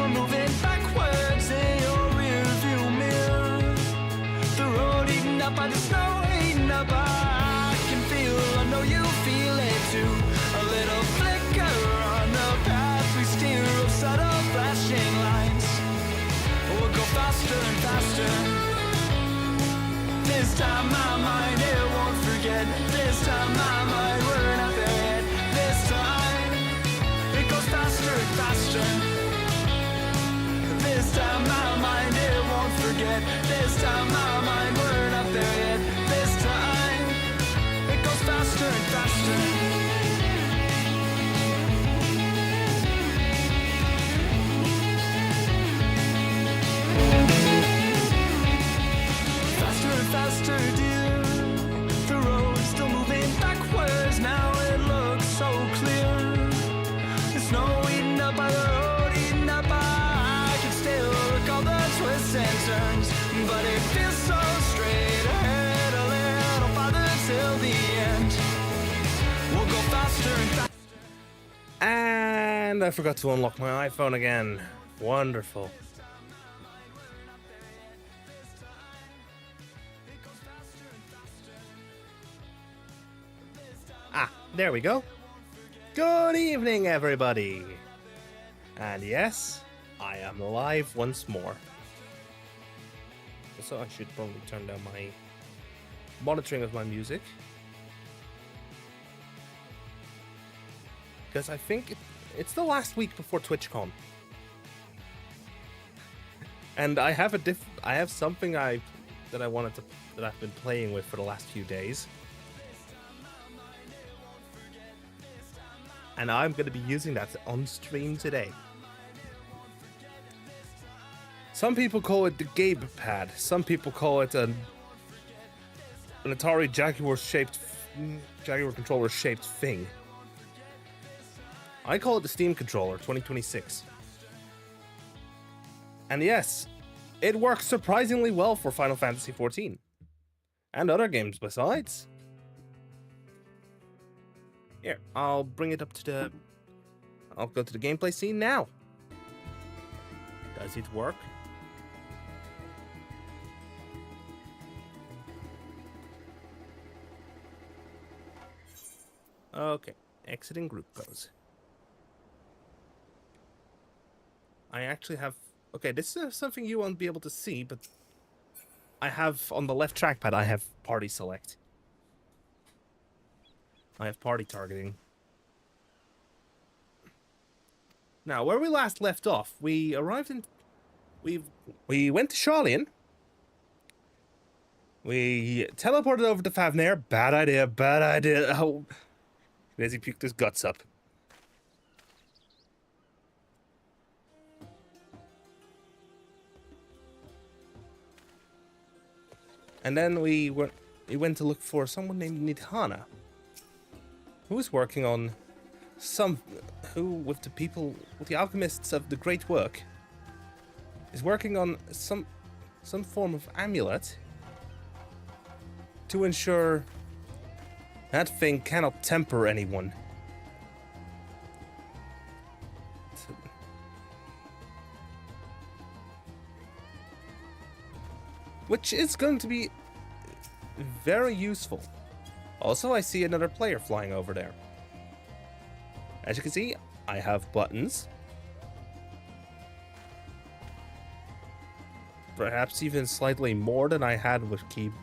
we're moving backwards in your rearview mirror. The road eaten up by the snow, eaten up. I can feel, I know you feel it too. A little flicker on the path we steer of subtle flashing lights. We'll go faster and faster. This time my mind, it won't forget. This time my mind, we're not there yet. This time, it goes faster and faster. This time my mind, it won't forget. This time my mind, we're not there yet. This time, it goes faster and faster. Faster, dear. The road's still moving backwards. Now it looks so clear. The snow eaten up by the road, eaten up by. I can still recall the twists and turns, but it feels so straight ahead. A little farther till the end. We'll go faster and faster. And I forgot to unlock my iPhone again. Wonderful. There we go. Good evening, everybody. And yes, I am live once more. So I should probably turn down my monitoring of my music, because I think it's the last week before TwitchCon, and I have something that I've been playing with for the last few days. And I'm going to be using that on stream today. Some people call it the Gabe Pad. Some people call it an Atari Jaguar controller shaped thing. I call it the Steam Controller 2026. And yes, it works surprisingly well for Final Fantasy XIV. And other games besides. Here, I'll bring it up to I'll go to the gameplay scene now. Does it work? Okay, exiting group pose. I actually have... Okay, this is something you won't be able to see, but I have, on the left trackpad, I have party select. I have party targeting. Now, where we last left off, we arrived in... We went to Charlian. We teleported over to Favnair. Bad idea, bad idea. Oh, Daisy puked his guts up. And then we went to look for someone named Nidhana, who's working on with the alchemists of the Great Work, is working on some form of amulet to ensure that thing cannot temper anyone. Which is going to be very useful. Also, I see another player flying over there. As you can see, I have buttons. Perhaps even slightly more than I had with Keeb.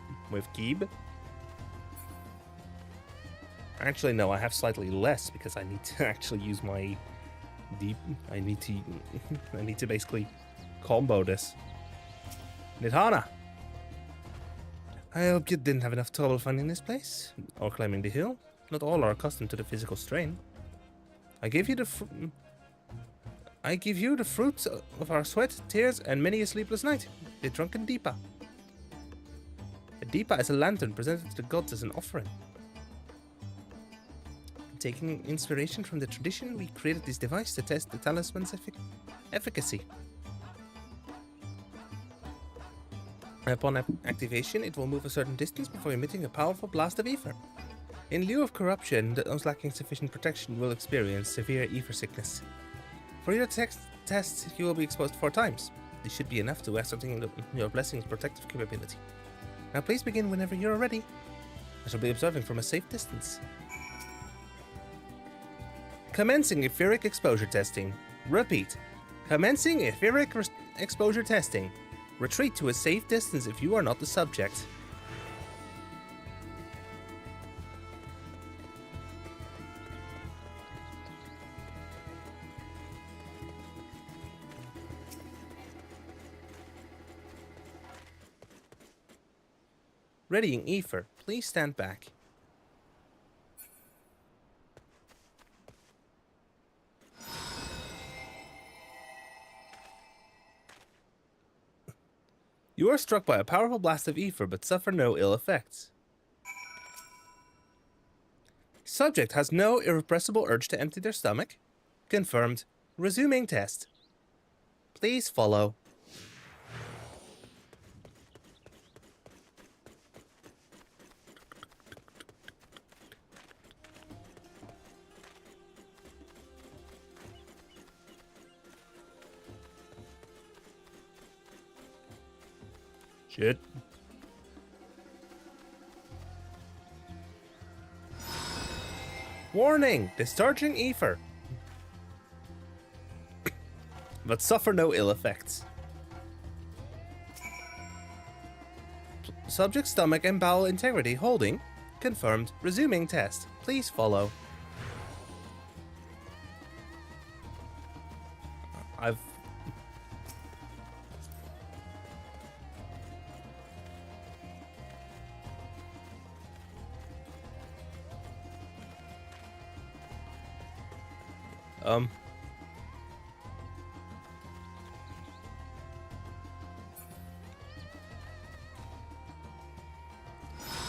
Actually, no, I have slightly less because I need to actually use my I need to basically combo this. Nidhana! I hope you didn't have enough trouble finding this place, or climbing the hill. Not all are accustomed to the physical strain. I give you the fruits of our sweat, tears, and many a sleepless night. The drunken Deepa. A Deepa is a lantern presented to the gods as an offering. Taking inspiration from the tradition, we created this device to test the talisman's efficacy. Upon activation, it will move a certain distance before emitting a powerful blast of ether. In lieu of corruption, those lacking sufficient protection will experience severe ether sickness. For your test, you will be exposed 4 times. This should be enough to ascertain your blessing's protective capability. Now please begin whenever you're ready. I shall be observing from a safe distance. Commencing etheric exposure testing. Repeat. Commencing etheric exposure testing. Retreat to a safe distance if you are not the subject. Readying ether. Please stand back. You are struck by a powerful blast of ether but suffer no ill effects. Subject has no irrepressible urge to empty their stomach. Confirmed. Resuming test. Please follow. Shit. Warning! Discharging ether. But suffer no ill effects. Subject stomach and bowel integrity holding. Confirmed. Resuming test. Please follow. I've...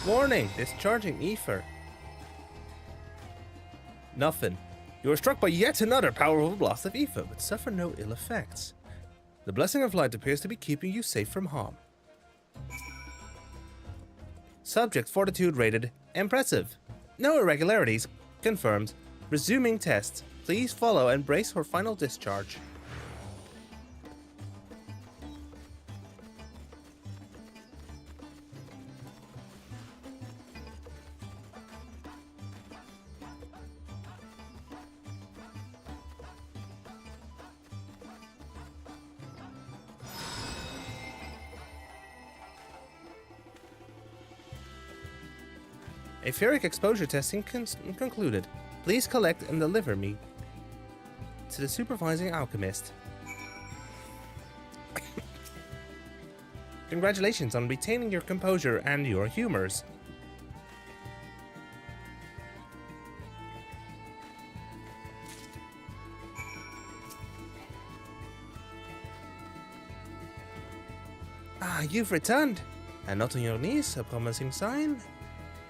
Warning! Discharging ether. Nothing. You are struck by yet another powerful blast of ether, but suffer no ill effects. The blessing of light appears to be keeping you safe from harm. Subject fortitude rated impressive. No irregularities. Confirmed. Resuming test. Please follow and brace for final discharge. Etheric exposure testing concluded. Please collect and deliver me to the supervising alchemist. Congratulations on retaining your composure and your humors. Ah, you've returned, and not on your knees, a promising sign.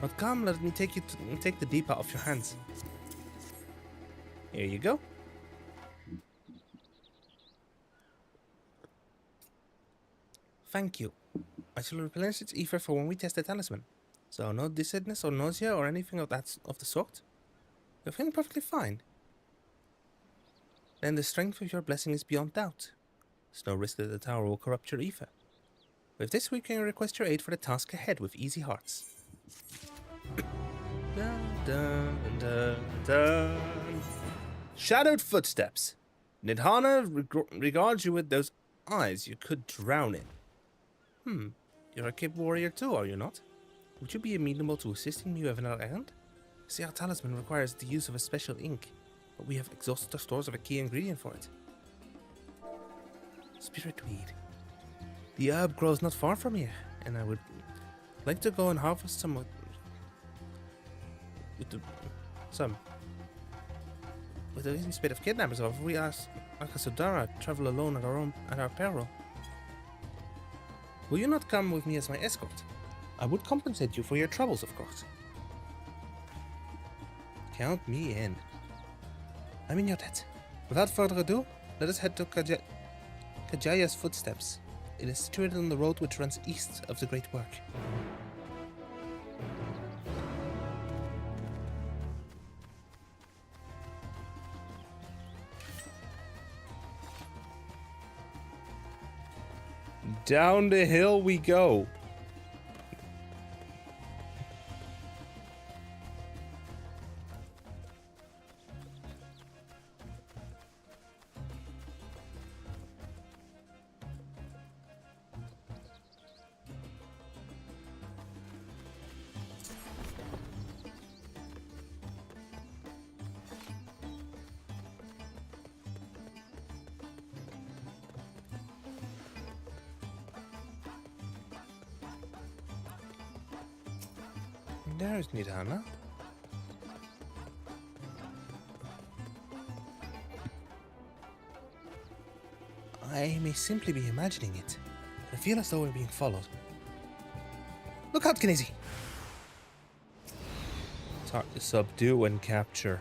But come, let me take the deep out of your hands. Here you go. Thank you. I shall replenish its ether for when we test the talisman. So no dizziness or nausea or anything of the sort. You're feeling perfectly fine. Then the strength of your blessing is beyond doubt. There's no risk that the tower will corrupt your ether. With this, we can request your aid for the task ahead with easy hearts. Dun, dun, dun, dun. Shadowed footsteps. Nidhana regards you with those eyes you could drown in. You're a Cape warrior too, are you not? Would you be amenable to assisting me with another errand? See, our talisman requires the use of a special ink, but we have exhausted our stores of a key ingredient for it. Spiritweed. The herb grows not far from here, and I would like to go and harvest some with the recent spate of kidnappers of we ask Akasudara travel alone at our peril. Will you not come with me as my escort? I would compensate you for your troubles, of course. Count me in. I'm in your debt. Without further ado, let us head to Kajaya's footsteps. It is situated on the road which runs east of the Great Work. Down the hill we go. There's Nidhana. I may simply be imagining it. I feel as though we're being followed. Look out, Kinesi! It's hard to subdue and capture.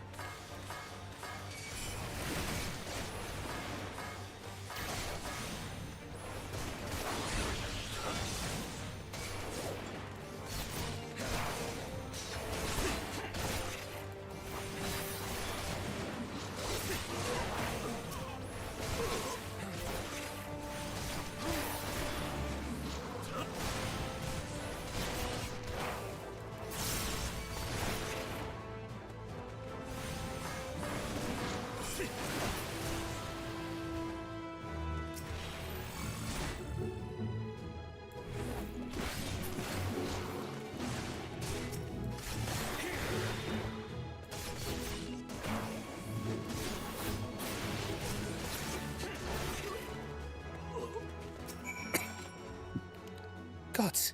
Gods!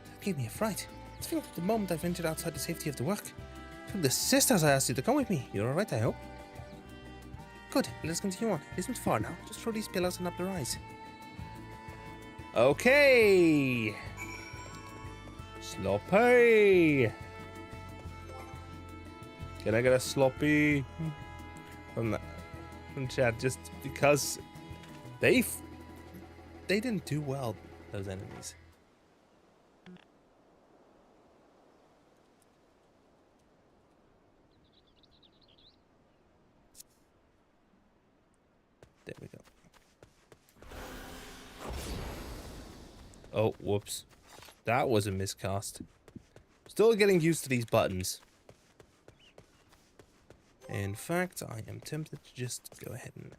That gave me a fright. It felt the moment I ventured outside the safety of the work. From the sisters I asked you to come with me. You're alright, I hope? Good, let's continue on. It isn't far now. Just throw these pillars and up the rise. Okay! Sloppy! Can I get a sloppy from chat? Just because they didn't do well, those enemies. There we go. Oh, whoops. That was a miscast. Still getting used to these buttons. In fact, I am tempted to just go ahead and...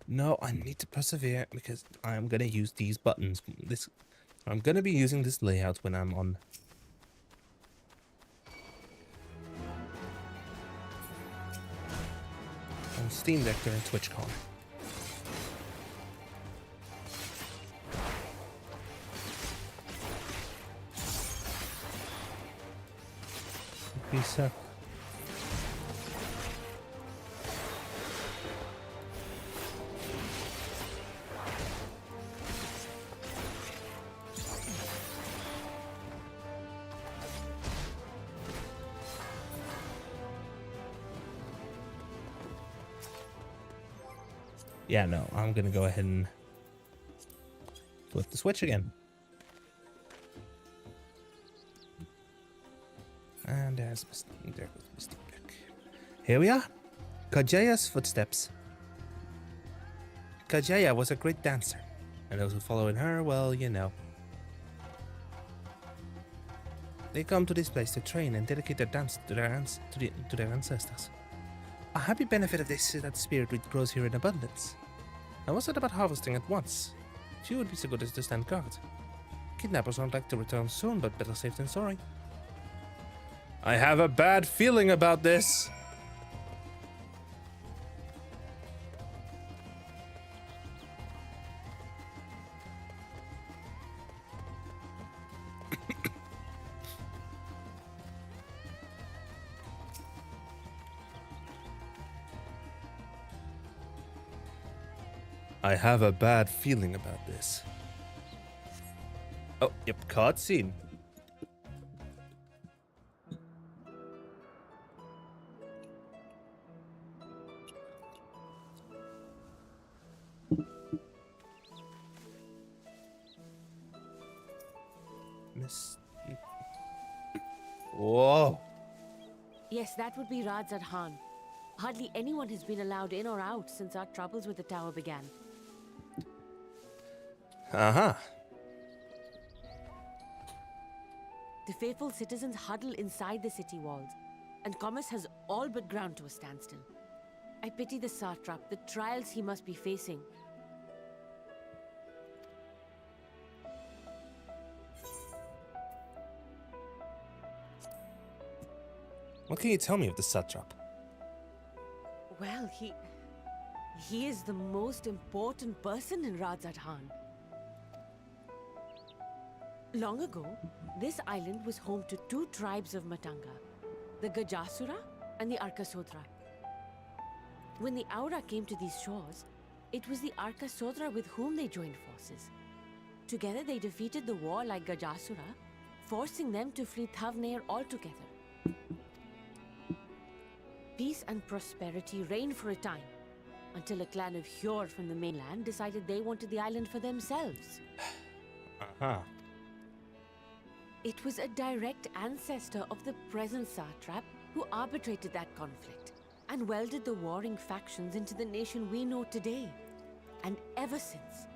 No, I need to persevere because I'm going to use these buttons. I'm going to be using this layout when I'm on Steam Deck during TwitchCon. Peace out. Yeah, no, I'm gonna go ahead and flip the switch again. And there goes Mr. Beck. Here we are. Kajaya's footsteps. Kajaya was a great dancer, and those who follow in her, well, you know. They come to this place to train and dedicate their dance to their ancestors. A happy benefit of this is that spirit root grows here in abundance. I was said about harvesting at once. Few would be so good as to stand guard. Kidnappers won't like to return soon, but better safe than sorry. I have a bad feeling about this. I have a bad feeling about this. Oh, yep, cutscene. Miss. Whoa. Yes, that would be Radzat Han. Hardly anyone has been allowed in or out since our troubles with the tower began. Uh-huh. The faithful citizens huddle inside the city walls, and commerce has all but ground to a standstill. I pity the satrap, the trials he must be facing. What can you tell me of the satrap? Well, he is the most important person in Rajasthan. Long ago, this island was home to two tribes of Matanga, the Gajasura and the Arkasodra. When the Aura came to these shores, it was the Arkasodra with whom they joined forces. Together they defeated the warlike Gajasura, forcing them to flee Thavnair altogether. Peace and prosperity reigned for a time, until a clan of Hjord from the mainland decided they wanted the island for themselves. Uh-huh. It was a direct ancestor of the present satrap who arbitrated that conflict and welded the warring factions into the nation we know today. And ever since,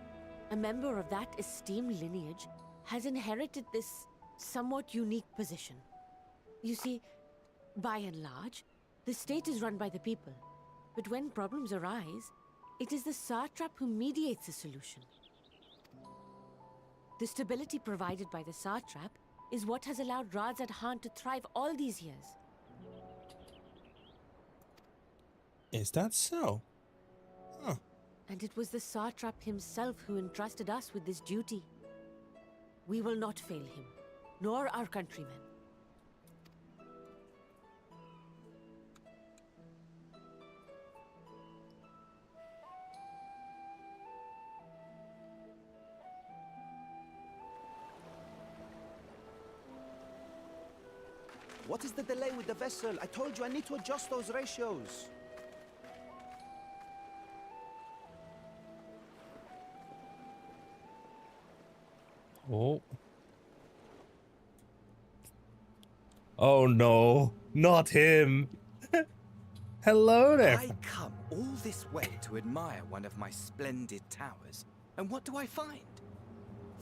a member of that esteemed lineage has inherited this somewhat unique position. You see, by and large, the state is run by the people, but when problems arise, it is the satrap who mediates a solution. The stability provided by the satrap is what has allowed Rajasthan to thrive all these years. Is that so? Huh. And it was the satrap himself who entrusted us with this duty. We will not fail him, nor our countrymen. What is the delay with the vessel? I told you I need to adjust those ratios. Oh. Oh no, not him. Hello there. I come all this way to admire one of my splendid towers, and what do I find?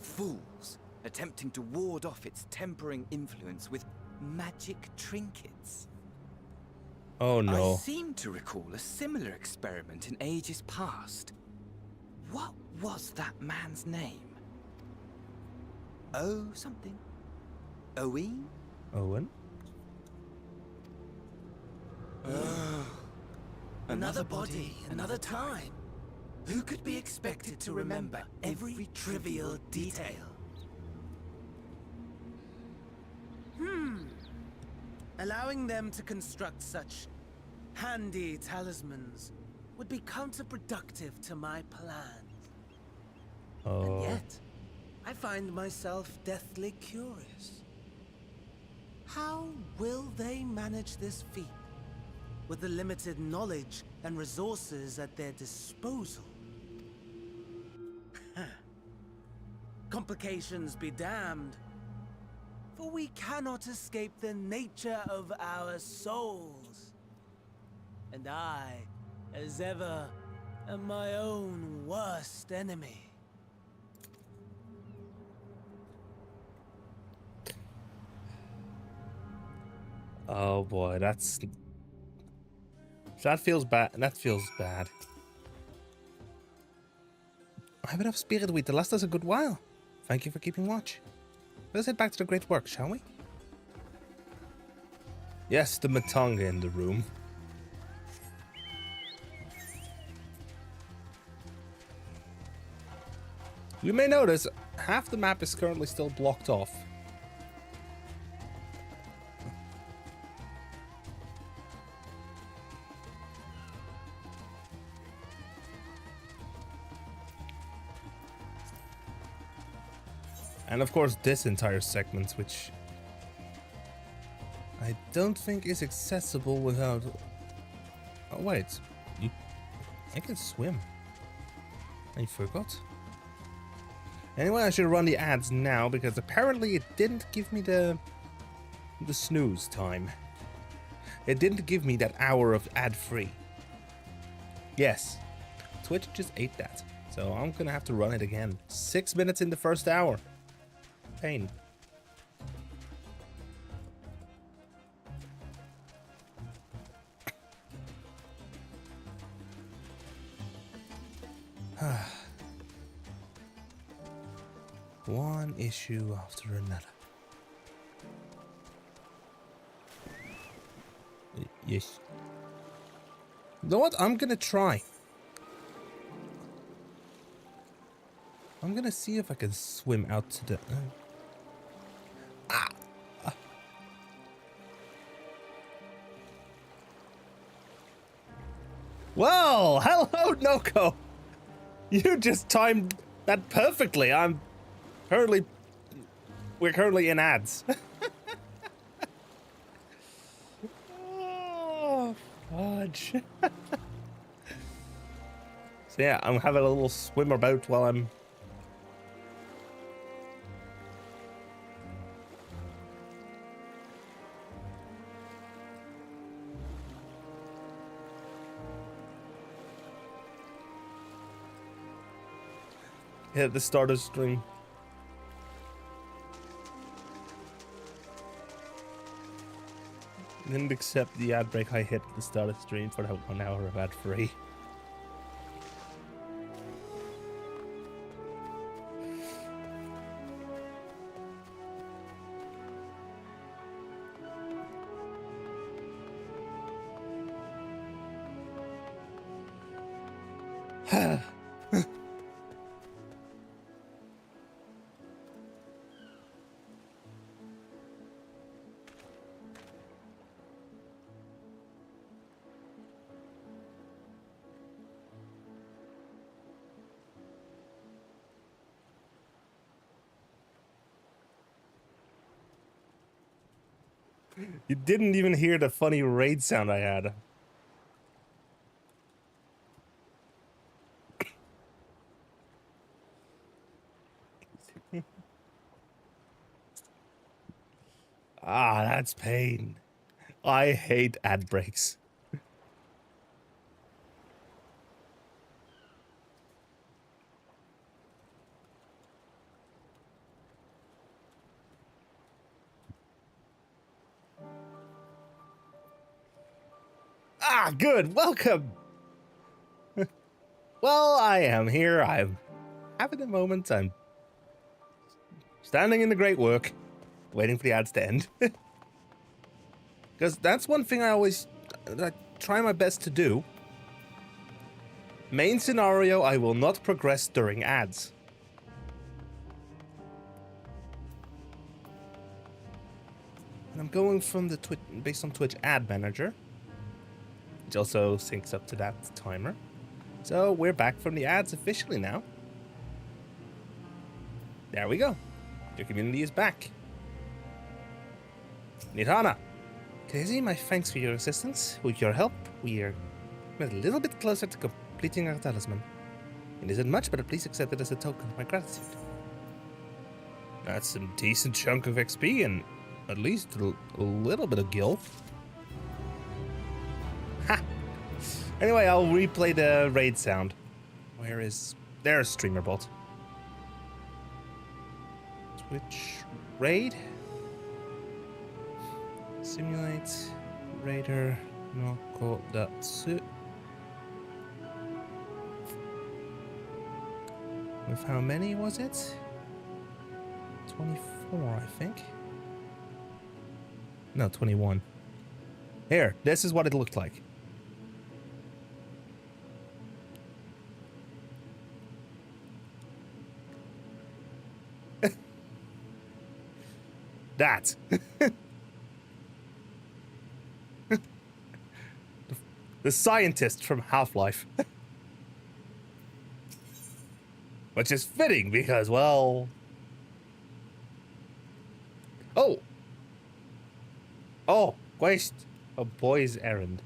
Fools attempting to ward off its tempering influence with magic trinkets. Oh no. I seem to recall a similar experiment in ages past. What was that man's name? Oh, something. Owen? Owen? Another body, another time. Who could be expected to remember every trivial detail? Allowing them to construct such handy talismans would be counterproductive to my plans. Oh. And yet, I find myself deathly curious. How will they manage this feat with the limited knowledge and resources at their disposal? Complications be damned, for we cannot escape the nature of our souls. And I, as ever, am my own worst enemy. Oh boy, that feels bad. That feels bad. I have enough spirit wheat to last us a good while. Thank you for keeping watch. Let's head back to the great work, shall we? Yes, the Matanga in the room. You may notice half the map is currently still blocked off. And of course this entire segment, which I don't think is accessible without... Oh wait, I can swim. I forgot. Anyway, I should run the ads now because apparently it didn't give me the snooze time. It didn't give me that hour of ad-free. Yes, Twitch just ate that. So I'm gonna have to run it again. 6 minutes in the first hour. Pain. One issue after another. Yes. You know what? I'm gonna try. I'm gonna see if I can swim out to the... Well, hello, Noko. You just timed that perfectly. We're currently in ads. Oh, fudge. So yeah, I'm having a little swim about while I'm... hit the start of stream. Didn't accept the ad break I hit at the start of stream for that 1 hour of ad free. You didn't even hear the funny raid sound I had. Ah, that's pain. I hate ad breaks. Ah, good. Welcome. Well, I am here. I'm having a moment. I'm standing in the great work, waiting for the ads to end. Because that's one thing I try my best to do. Main scenario, I will not progress during ads. And I'm going from the based on Twitch ad manager, which also syncs up to that timer. So we're back from the ads officially now. There we go. Your community is back. Nirhana, Casey, my thanks for your assistance. With your help, we're a little bit closer to completing our talisman. It isn't much, but please accept it as a token of my gratitude. That's some decent chunk of XP and at least a little bit of gil. Ha! Anyway, I'll replay the raid sound. There's StreamerBot. Twitch raid. Simulate Raider no Kodatsu. With how many was it? 24, I think. No, 21. Here, this is what it looked like. That. The scientist from Half-Life. Which is fitting because, well... Oh! Oh, quest. A boy's errand.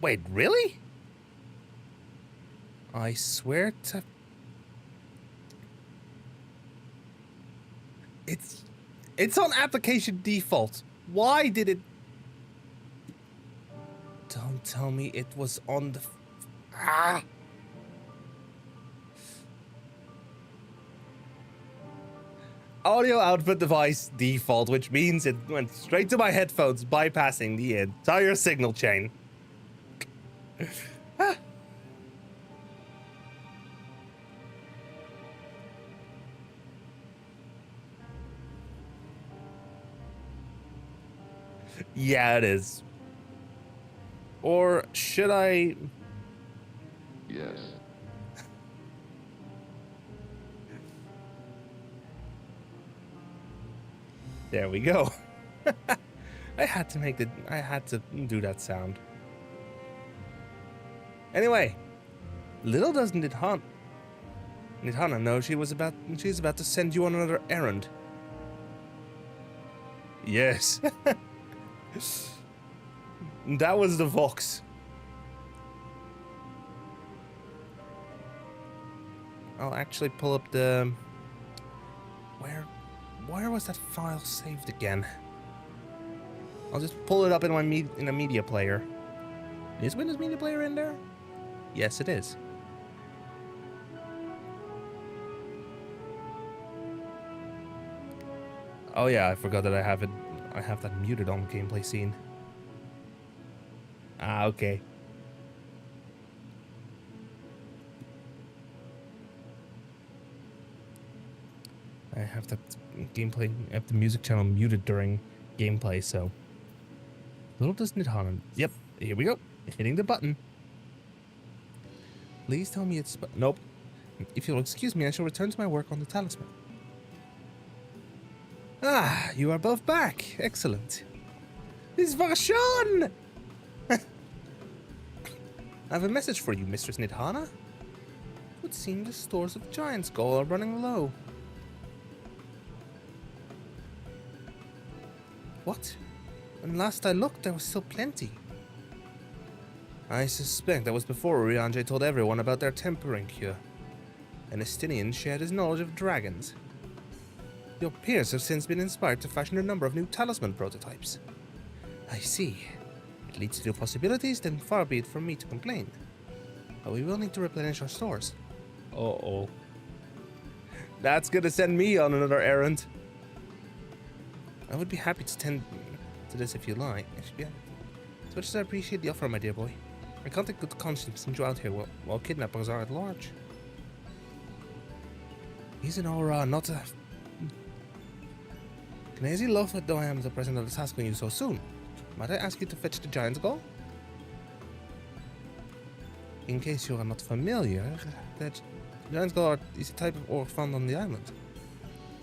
Wait, really? I swear to... It's on application default. Why did it... Don't tell me it was on the... Ah! Audio output device default, which means it went straight to my headphones, bypassing the entire signal chain. Ah. Yeah, it is. Or should I... Yes. There we go. I had to do that sound. Anyway, little does Nidhana know she's about to send you on another errand. Yes. That was the Vox. I'll actually pull up the... Where was that file saved again? I'll just pull it up in a media player. Is Windows Media Player in there? Yes, it is. Oh yeah, I forgot that I have that muted on gameplay scene. Ah, okay. I have the music channel muted during gameplay, so. Little does Nidhana. Yep, here we go. Hitting the button. Please tell me it's... Nope. If you'll excuse me, I shall return to my work on the talisman. Ah, you are both back. Excellent. This Varshan! I have a message for you, Mistress Nidhana. It would seem the stores of Giant's Goal are running low. What? When last I looked, there was still plenty. I suspect that was before Urianger told everyone about their tempering cure. And Estinian shared his knowledge of dragons. Your peers have since been inspired to fashion a number of new talisman prototypes. I see. It leads to new possibilities, then far be it from me to complain. But we will need to replenish our stores. Uh-oh. That's gonna send me on another errand. I would be happy to tend to this if you like. As much as I appreciate the offer, my dear boy, I can't take good conscience send you out here while kidnappers are at large. He's an aura, not a... Knazy loath though I am the president of the task on you so soon. Might I ask you to fetch the Giant's Goal? In case you are not familiar, the Giant's Goal is a type of ore found on the island.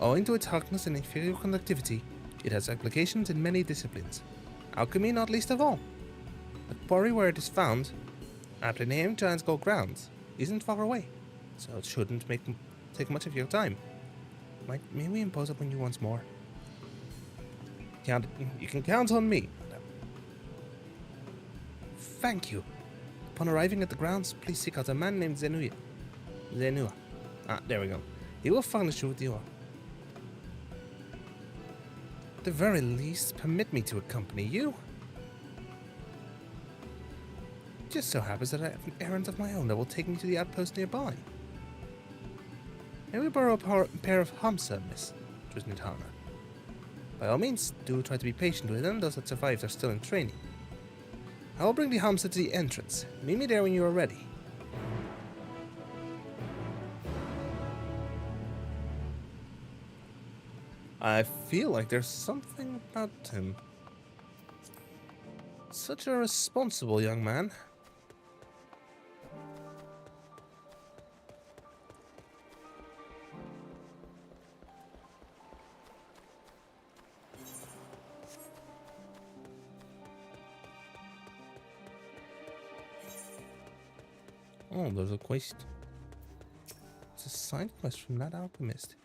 Owing to its hardness and inferior conductivity, it has applications in many disciplines. Alchemy not least of all. The quarry where it is found, aptly named Giant's Goal Grounds, isn't far away, so it shouldn't take much of your time. May we impose upon you once more? You can count on me. Thank you. Upon arriving at the grounds, please seek out a man named Zenua. Ah, there we go. He will furnish you with the ore. At the very least, permit me to accompany you. It just so happens that I have an errand of my own that will take me to the outpost nearby. May we borrow a pair of Hamsa, Miss Nidhana? By all means, do try to be patient with them. Those that survived are still in training. I will bring the Hamsa to the entrance. Meet me there when you are ready. I feel like there's something about him. Such a responsible young man. Oh, there's a quest. It's a side quest from that alchemist.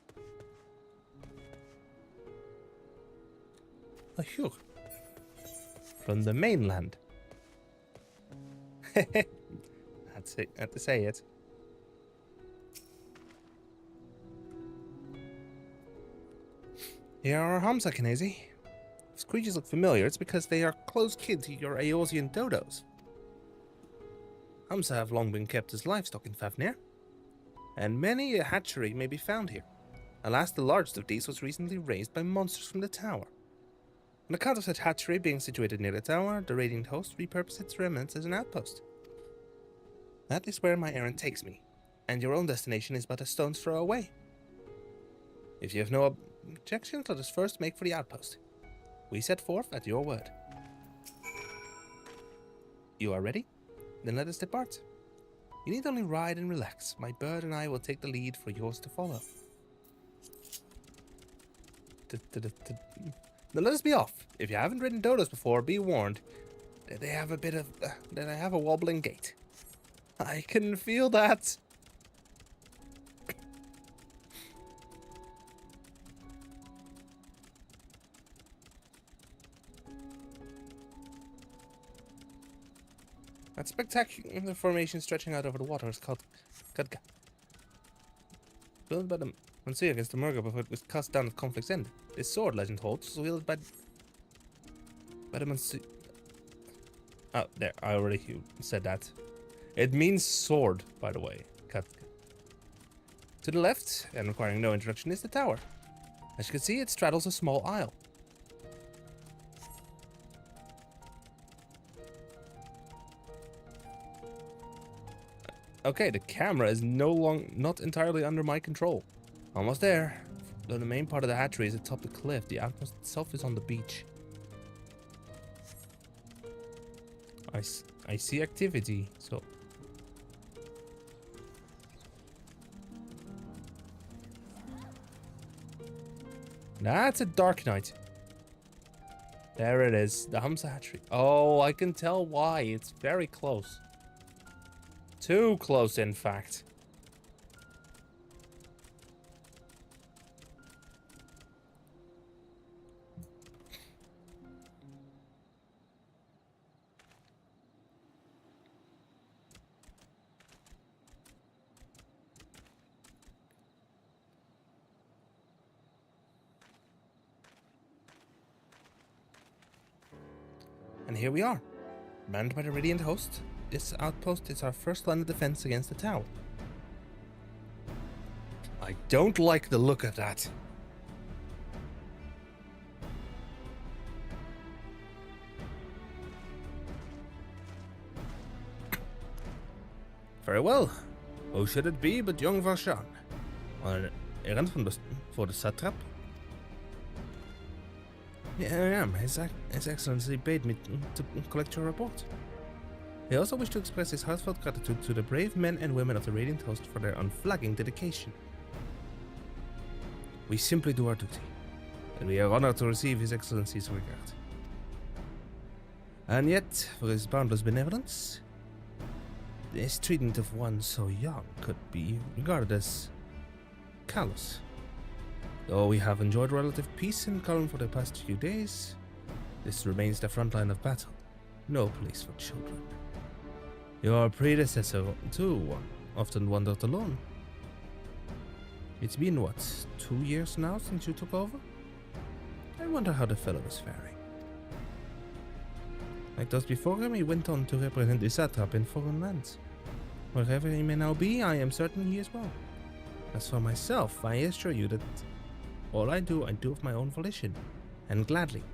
A Hugh. From the mainland. That's it. I had to say it. Here are Hamsa Kinesi. If creatures look familiar, it's because they are close kin to your Eosian dodos. Hamsa have long been kept as livestock in Fafnir, and many a hatchery may be found here. Alas, the largest of these was recently raised by monsters from the tower. On account of such hatchery being situated near the tower, the Radiant Host repurposed its remnants as an outpost. That is where my errand takes me, and your own destination is but a stone's throw away. If you have no objections, let us first make for the outpost. We set forth at your word. You are ready? Then let us depart. You need only ride and relax. My bird and I will take the lead for yours to follow. Now let us be off. If you haven't ridden dodos before, be warned that they have a wobbling gait. I can feel that. That spectacular formation stretching out over the water is called Kadga. Built by the Monsieur against the Murga before it was cast down at conflict's end. This sword, legend holds, was wielded by the Monsieur. Oh, there, I already said that. It means sword, by the way. Kadga. To the left, and requiring no introduction, is the tower. As you can see, it straddles a small isle. Okay, the camera is not entirely under my control. Almost there. Though the main part of the hatchery is atop the cliff, the outpost itself is on the beach. I see activity, so... That's a dark night. There it is, the Hamsa hatchery. Oh, I can tell why. It's very close. Too close, in fact. And here we are, manned by the Radiant Host. This outpost is our first line of defense against the tower. I don't like the look of that. Very well. Who should it be but young Varshan? On an errand for the satrap? Yeah, I am. His Excellency bade me to collect your report. He also wished to express his heartfelt gratitude to the brave men and women of the Radiant Host for their unflagging dedication. We simply do our duty, and we are honored to receive His Excellency's regard. And yet, for his boundless benevolence, this treatment of one so young could be regarded as callous. Though we have enjoyed relative peace and calm for the past few days, this remains the front line of battle. No place for children. Your predecessor, too, often wandered alone. It's been, what, 2 years now since you took over? I wonder how the fellow is faring. Like those before him, he went on to represent the satrap in foreign lands. Wherever he may now be, I am certain he is well. As for myself, I assure you that all I do of my own volition, and gladly.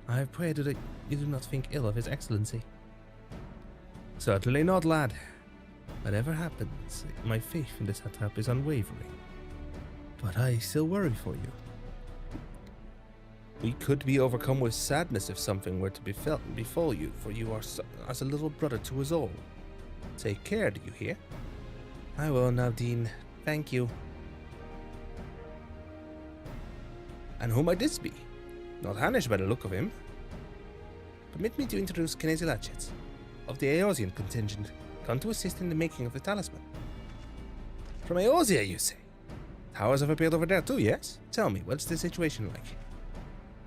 I pray that you do not think ill of His Excellency. Certainly not, lad. Whatever happens, my faith in the satrap is unwavering. But I still worry for you. We could be overcome with sadness if something were to befall you, for you are as a little brother to us all. Take care, do you hear? I will now, Dean. Thank you. And who might this be? Not Hanish by the look of him. Permit me to introduce Kinesi Latchets, of the Eosian contingent, come to assist in the making of the talisman. From Eosia, you say? Towers have appeared over there too, yes? Tell me, what's the situation like?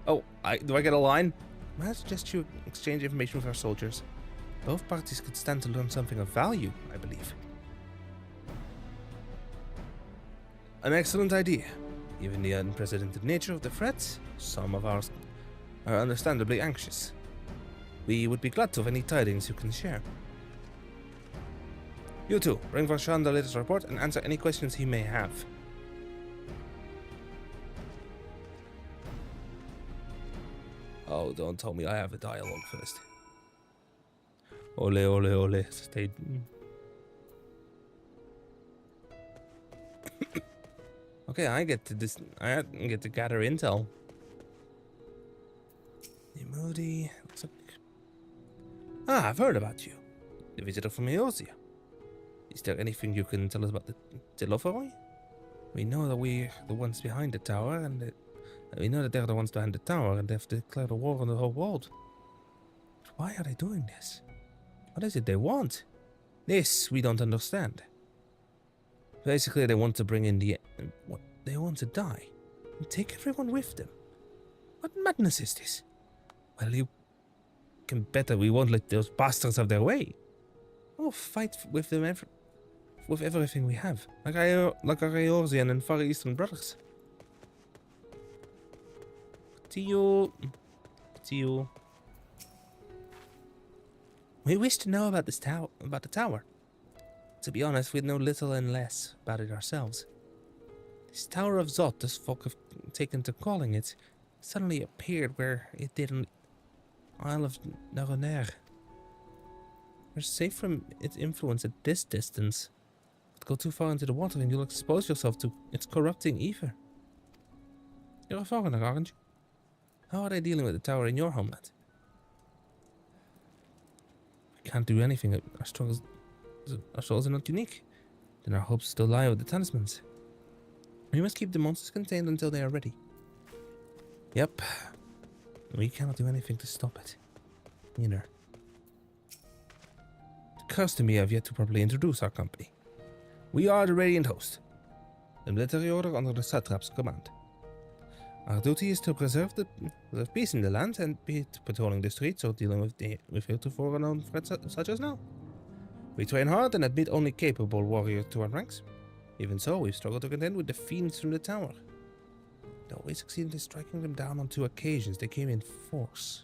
Oh, do I get a line? I suggest you exchange information with our soldiers. Both parties could stand to learn something of value, I believe. An excellent idea. Given the unprecedented nature of the threat, some of ours are understandably anxious. We would be glad to have any tidings you can share. You two, bring Varshan the latest report and answer any questions he may have. Oh, don't tell me I have a dialogue first. Ole, ole, ole. Stay. Okay, I get to gather intel. Moody. Looks like... Ah, I've heard about you. The visitor from Eorzea. Is there anything you can tell us about the Telophoroi? We know that we're the ones behind the tower, and we know that they're the ones behind the tower, and they've declared a war on the whole world. But why are they doing this? What is it they want? This we don't understand. Basically, they want to bring in the... What? They want to die. And take everyone with them. What madness is this? Well, you can bet that we won't let those bastards have their way. We'll fight with them with everything we have. Like our Eorzean and Far Eastern brothers. To you. We wish to know about this about the tower. To be honest, we know little and less about it ourselves. This Tower of Zot, as folk have taken to calling it, suddenly appeared where it did on Isle of Naronair. We're safe from its influence at this distance. But go too far into the water and you'll expose yourself to its corrupting ether. You're a foreigner, aren't you? How are they dealing with the tower in your homeland? We can't do anything. Our struggles are not unique. Then our hopes still lie with the talismans. We must keep the monsters contained until they are ready. Yep. We cannot do anything to stop it. Either. It occurs to me I've yet to properly introduce our company. We are the Radiant Host, a military order under the Satrap's command. Our duty is to preserve the peace in the land, and be it patrolling the streets or dealing with heretofore unknown threats such as now. We train hard and admit only capable warriors to our ranks. Even so, we've struggled to contend with the fiends from the tower. Though we succeeded in striking them down on 2 occasions, they came in force.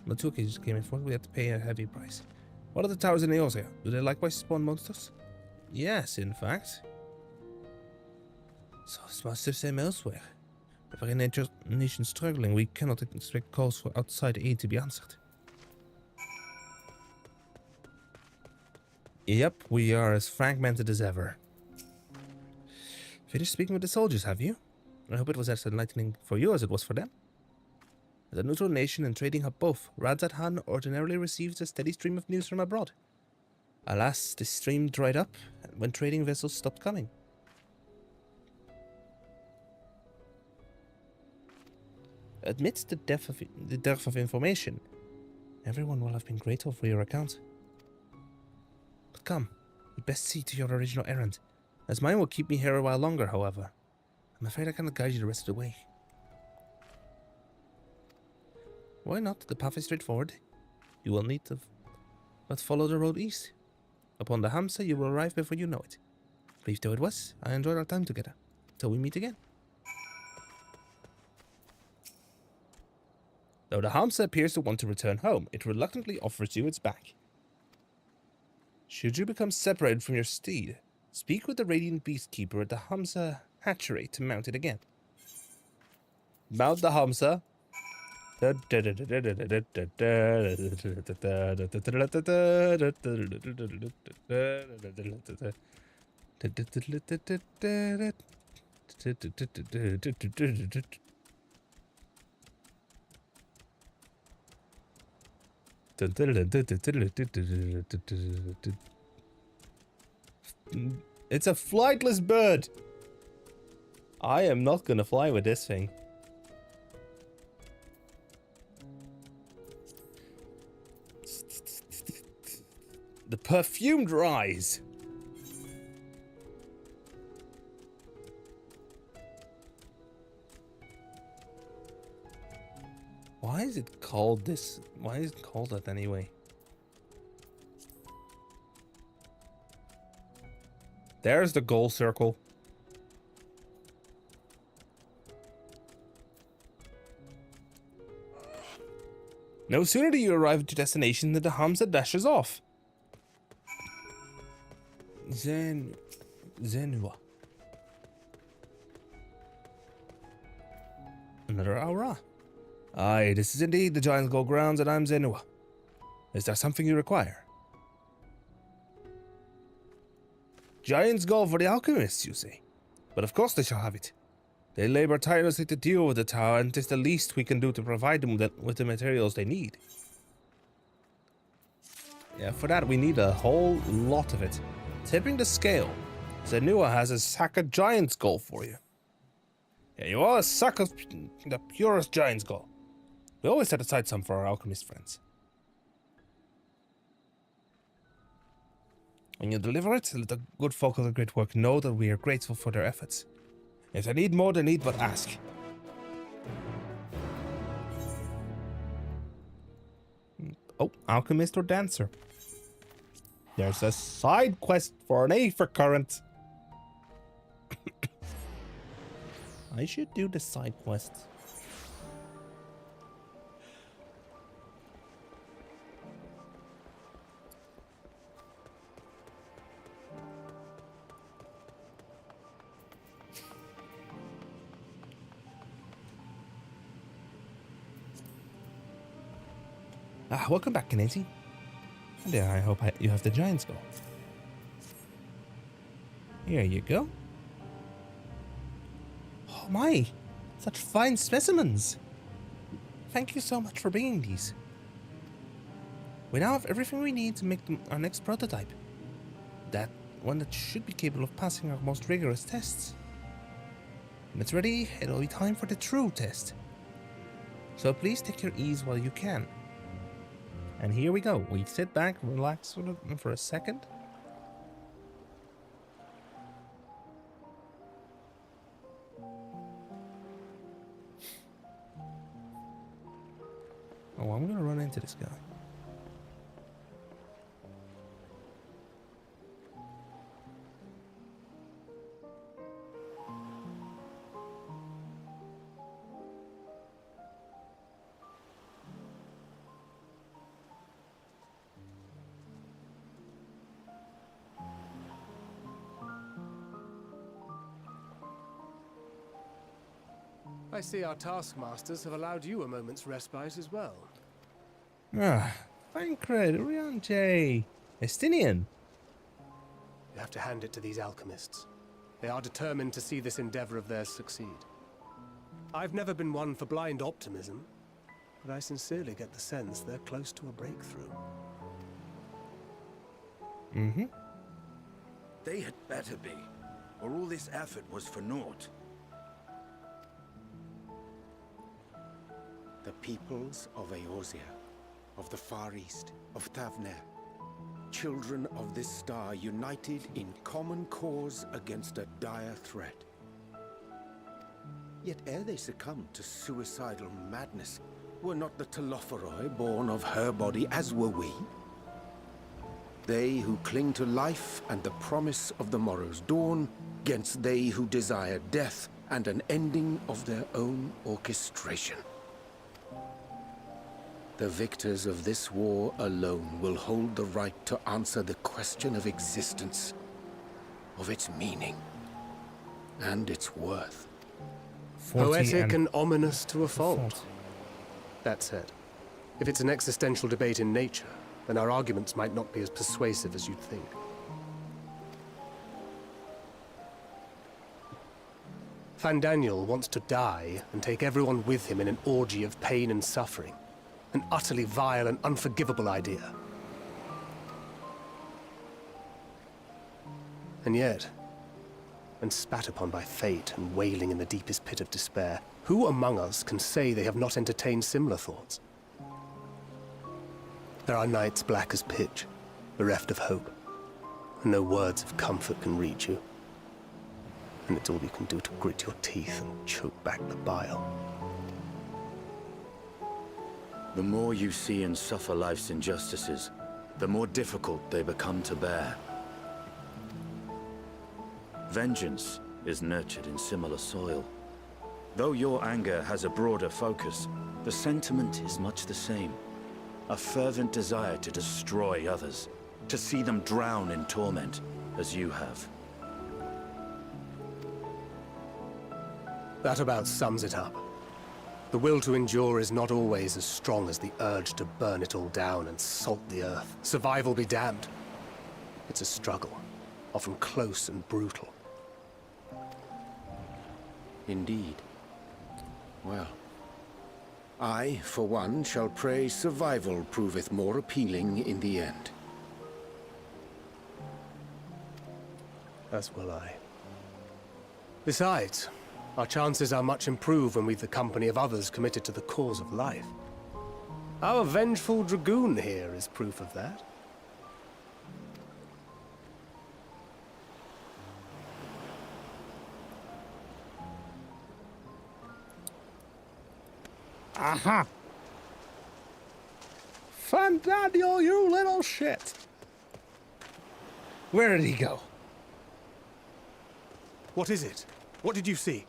On the 2 occasions they came in force, we had to pay a heavy price. What are the towers in Eorzea? Do they likewise spawn monsters? Yes, in fact. So it's much the same elsewhere. With our nation struggling, we cannot expect calls for outside aid to be answered. Yep, we are as fragmented as ever. Finished speaking with the soldiers, have you? I hope it was as enlightening for you as it was for them. As a neutral nation and trading hub both, Radzat Han ordinarily receives a steady stream of news from abroad. Alas, this stream dried up when trading vessels stopped coming. Amidst the dearth of information, everyone will have been grateful for your account. But come, we'd best see to your original errand, as mine will keep me here a while longer, however. I'm afraid I cannot guide you the rest of the way. Why not? The path is straightforward. You will need to but follow the road east. Upon the Hamsa, you will arrive before you know it. Brief though it was, I enjoyed our time together. Till we meet again. Though the Hamsa appears to want to return home, it reluctantly offers you its back. Should you become separated from your steed, speak with the Radiant Beastkeeper at the Hamsa hatchery to mount it again. Mount the Hamsa. It's a flightless bird. I am not gonna fly with this thing. The perfumed rise. Why is it called this? Why is it called that anyway? There's the goal circle. No sooner do you arrive at your destination than the Hamza dashes off. Zenua. Another aura. Aye, this is indeed the Giant's Goal grounds, and I'm Zenua. Is there something you require? Giant's Goal for the alchemists, you say? But of course they shall have it. They labor tirelessly to deal with the tower, and it is the least we can do to provide them with the materials they need. Yeah, for that we need a whole lot of it. Tipping the scale, Zenua has a sack of Giant's Goal for you. Yeah, you are a sack of the purest Giant's Goal. We always set aside some for our alchemist friends. When you deliver it, let the good folk of the great work know that we are grateful for their efforts. If they need more, they need but ask. Oh, alchemist or dancer. There's a side quest for an Aether Current. I should do the side quests. Welcome back, Canesi. And I hope you have the Giant's Goal. Here you go. Oh my, such fine specimens. Thank you so much for bringing these. We now have everything we need to make our next prototype. That one that should be capable of passing our most rigorous tests. When it's ready, it'll be time for the true test. So please take your ease while you can. And here we go. We sit back, relax for a second. Oh, I'm gonna run into this guy. I see our taskmasters have allowed you a moment's respite as well. Thancred, Uriante, Estinian. You have to hand it to these alchemists. They are determined to see this endeavor of theirs succeed. I've never been one for blind optimism, but I sincerely get the sense they're close to a breakthrough. Mm-hmm. They had better be, or all this effort was for naught. The peoples of Eorzea, of the Far East, of Thavner, children of this star united in common cause against a dire threat. Yet ere they succumbed to suicidal madness, were not the Telophoroi born of her body as were we? They who cling to life and the promise of the morrow's dawn, against they who desire death and an ending of their own orchestration. The victors of this war alone will hold the right to answer the question of existence, of its meaning, and its worth. Poetic and ominous to a fault. That said, if it's an existential debate in nature, then our arguments might not be as persuasive as you'd think. Fandaniel wants to die and take everyone with him in an orgy of pain and suffering. An utterly vile and unforgivable idea. And yet, when spat upon by fate and wailing in the deepest pit of despair, who among us can say they have not entertained similar thoughts? There are nights black as pitch, bereft of hope, and no words of comfort can reach you. And it's all you can do to grit your teeth and choke back the bile. The more you see and suffer life's injustices, the more difficult they become to bear. Vengeance is nurtured in similar soil. Though your anger has a broader focus, the sentiment is much the same. a fervent desire to destroy others, to see them drown in torment, as you have. That about sums it up. The will to endure is not always as strong as the urge to burn it all down and salt the earth. Survival be damned. It's a struggle, often close and brutal. Indeed. Well, I, for one, shall pray survival proveth more appealing in the end. As will I. Besides, our chances are much improved when we've the company of others committed to the cause of life. Our vengeful dragoon here is proof of that. Aha! Fandaniel, you little shit! Where did he go? What is it? What did you see?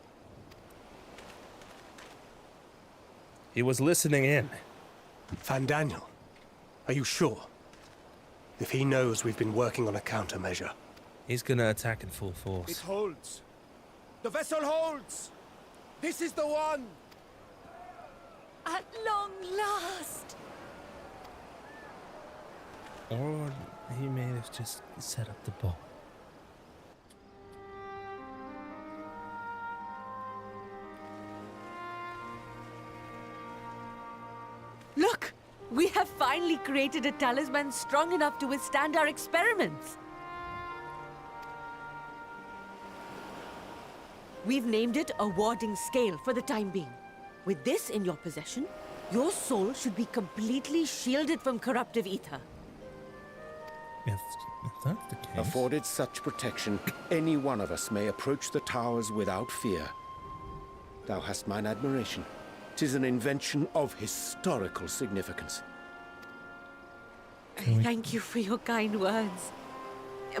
He was listening in. Fandaniel, are you sure? If he knows we've been working on a countermeasure. He's gonna attack in full It force. holds. The vessel holds! This is the one! At long last! Or he may have just set up the bomb. Look! We have finally created a talisman strong enough to withstand our experiments! We've named it a warding scale for the time being. With this in your possession, your soul should be completely shielded from corruptive ether. If that's the case... Afforded such protection, any one of us may approach the towers without fear. Thou hast mine admiration. 'Tis an invention of historical significance. Thank you for your kind words.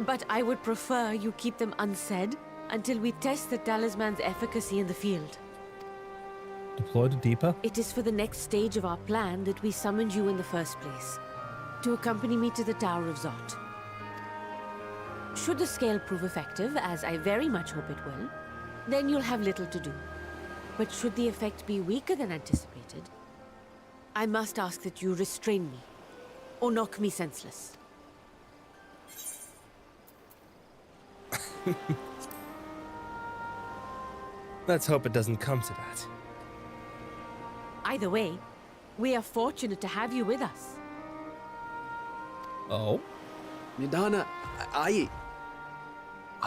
But I would prefer you keep them unsaid until we test the talisman's efficacy in the field. Deploy the Deeper? It is for the next stage of our plan that we summoned you in the first place, to accompany me to the Tower of Zot. Should the scale prove effective, as I very much hope it will, then you'll have little to do. But should the effect be weaker than anticipated, I must ask that you restrain me, or knock me senseless. Let's hope it doesn't come to that. Either way, we are fortunate to have you with us. Oh? Nidana, are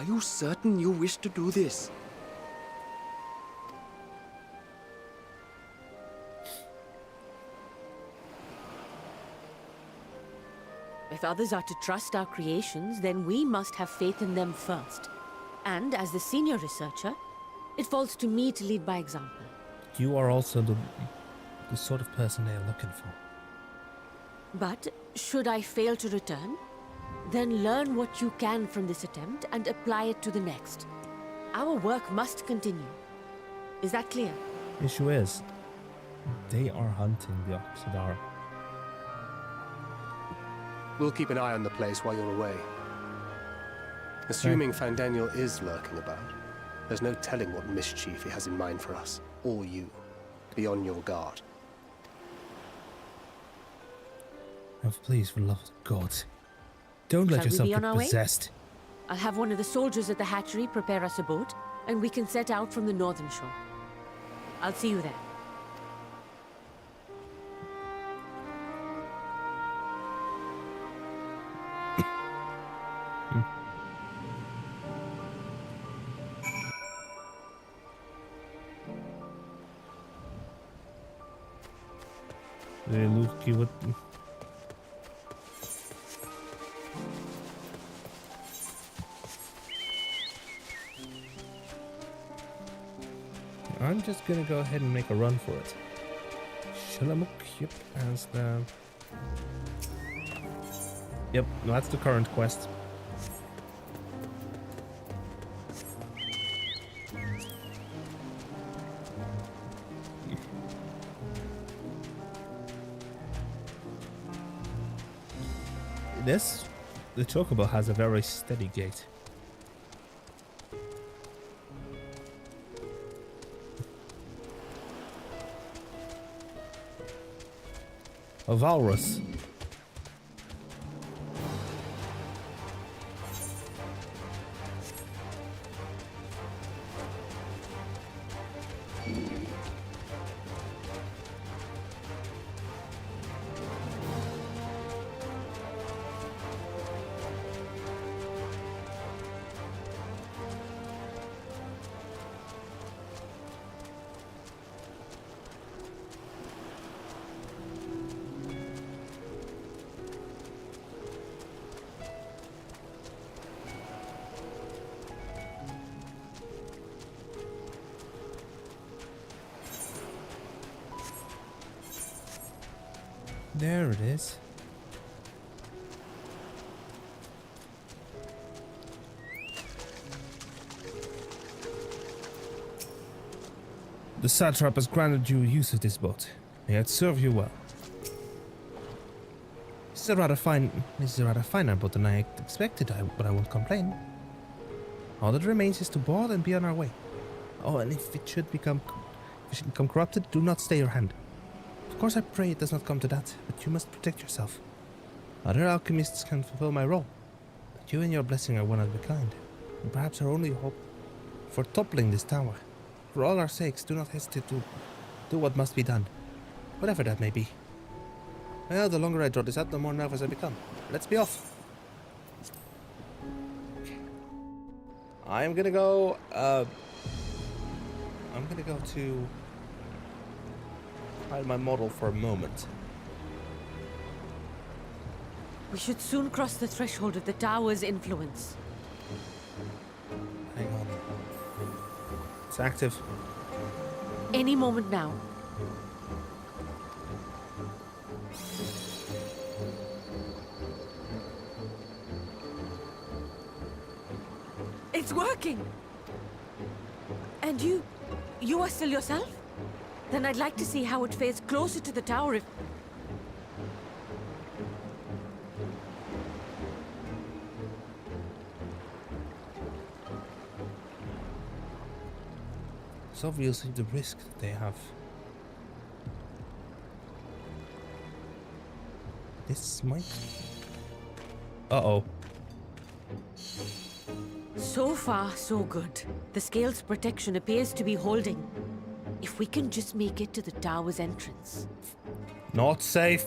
you certain you wish to do this? If others are to trust our creations, then we must have faith in them first. And as the senior researcher, it falls to me to lead by example. You are also the sort of person they are looking for. But should I fail to return, then learn what you can from this attempt and apply it to the next. Our work must continue. Is that clear? Issue is, they are hunting the Oxidara. We'll keep an eye on the place while you're away. Assuming Fandaniel is lurking about, there's no telling what mischief he has in mind for us, or you. Be on your guard. Oh, please, for the love of God, don't let Shall we yourself be on get our way? possessed. I'll have one of the soldiers at the hatchery prepare us a boat, and we can set out from the northern shore. I'll see you there. Luke, you would... I'm just gonna go ahead and make a run for it. Shalamuk, yep, as the... Yep, that's the current quest. This, the chocobo has a very steady gait. A walrus. There it is. The satrap has granted you use of this boat. May it serve you well. This is a rather finer boat than I expected, but I won't complain. All that remains is to board and be on our way. Oh, and if it should become corrupted, do not stay your hand. Of course, I pray it does not come to that, but you must protect yourself. Other alchemists can fulfill my role, but you and your blessing are one of a kind, and perhaps our only hope for toppling this tower. For all our sakes, do not hesitate to do what must be done, whatever that may be. Well, the longer I draw this out, the more nervous I become. Let's be off. I'm gonna go to hide my model for a moment. We should soon cross the threshold of the tower's influence. Hang on. It's active. Any moment now. It's working! And you are still yourself? Then I'd like to see how it fares closer to the tower if... It's obviously the risk that they have. This might... Uh-oh. So far, so good. The scale's protection appears to be holding. If we can just make it to the tower's entrance. Not safe.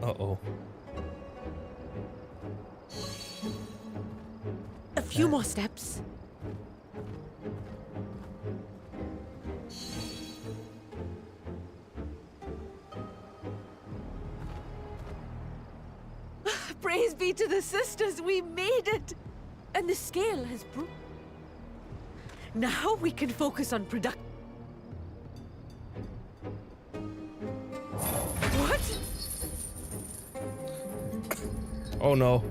Uh-oh. A few more steps. Praise be to the sisters, we made it! And the scale has broken. Now we can focus on production. What? Oh no.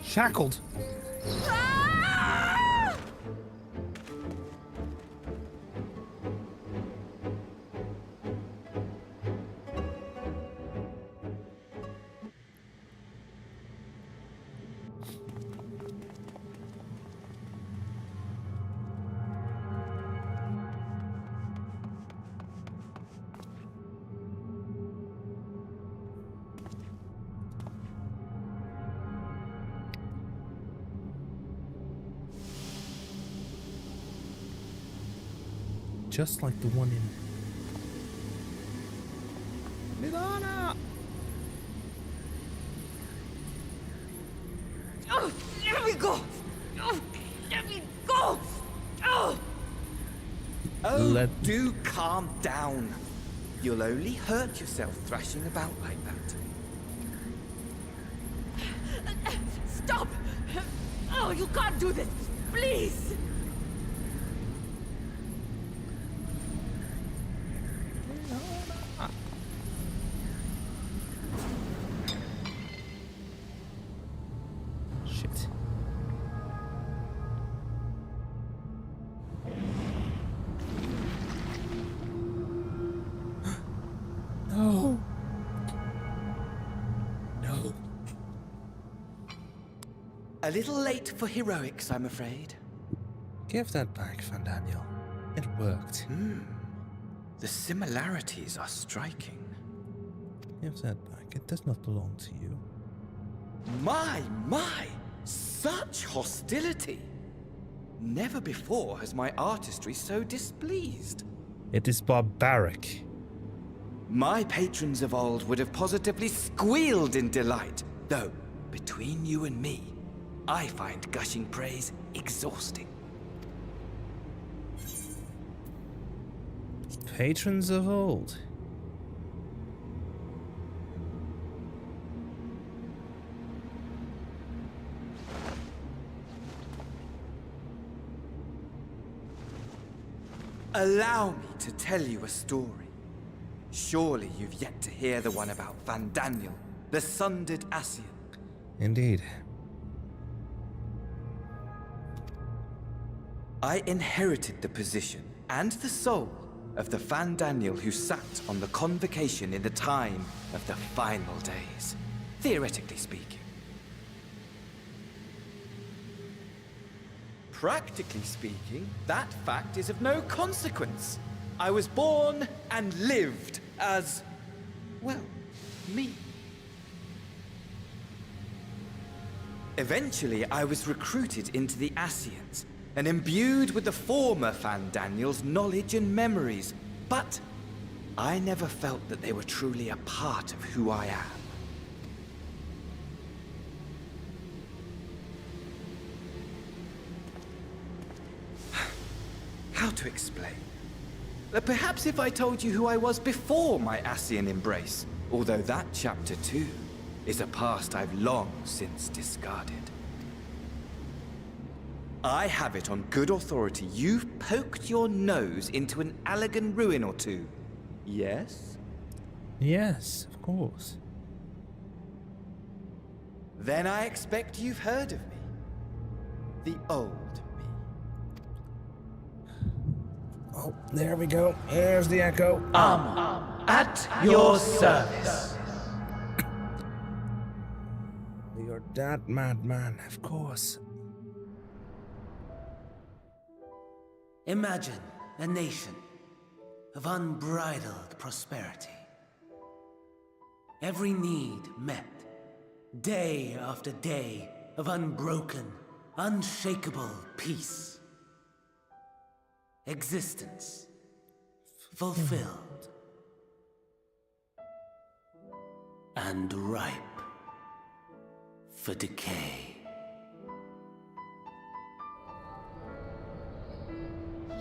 Shackled. Ah! Just like the one in... Nidana! Oh, let me go! Oh, let me go! Oh! Oh, do calm down. You'll only hurt yourself thrashing about like that. Stop! Oh, you can't do this! Please! Shit. A little late for heroics, I'm afraid. Give that back, Van Daniel. It worked. The similarities are striking. Give that back. It does not belong to you. My! Such hostility! Never before has my artistry so displeased. It is barbaric. My patrons of old would have positively squealed in delight, though, between you and me, I find gushing praise exhausting. Patrons of old. Allow me to tell you a story. Surely you've yet to hear the one about Van Daniel, the sundered Ascian. Indeed. I inherited the position and the soul of the Van Daniel who sat on the convocation in the time of the final days, theoretically speaking. Practically speaking, that fact is of no consequence. I was born and lived as, well, me. Eventually, I was recruited into the Ascians and imbued with the former Van Daniel's knowledge and memories, but I never felt that they were truly a part of who I am. How to explain? Perhaps if I told you who I was before my Ascian embrace, although that chapter too is a past I've long since discarded. I have it on good authority you've poked your nose into an Allegan ruin or two. Yes? Yes, of course. Then I expect you've heard of me. The old me. Oh, there we go. There's the echo. At your service. You're that madman, of course. Imagine a nation of unbridled prosperity. Every need met, day after day of unbroken, unshakable peace. Existence fulfilled and ripe for decay.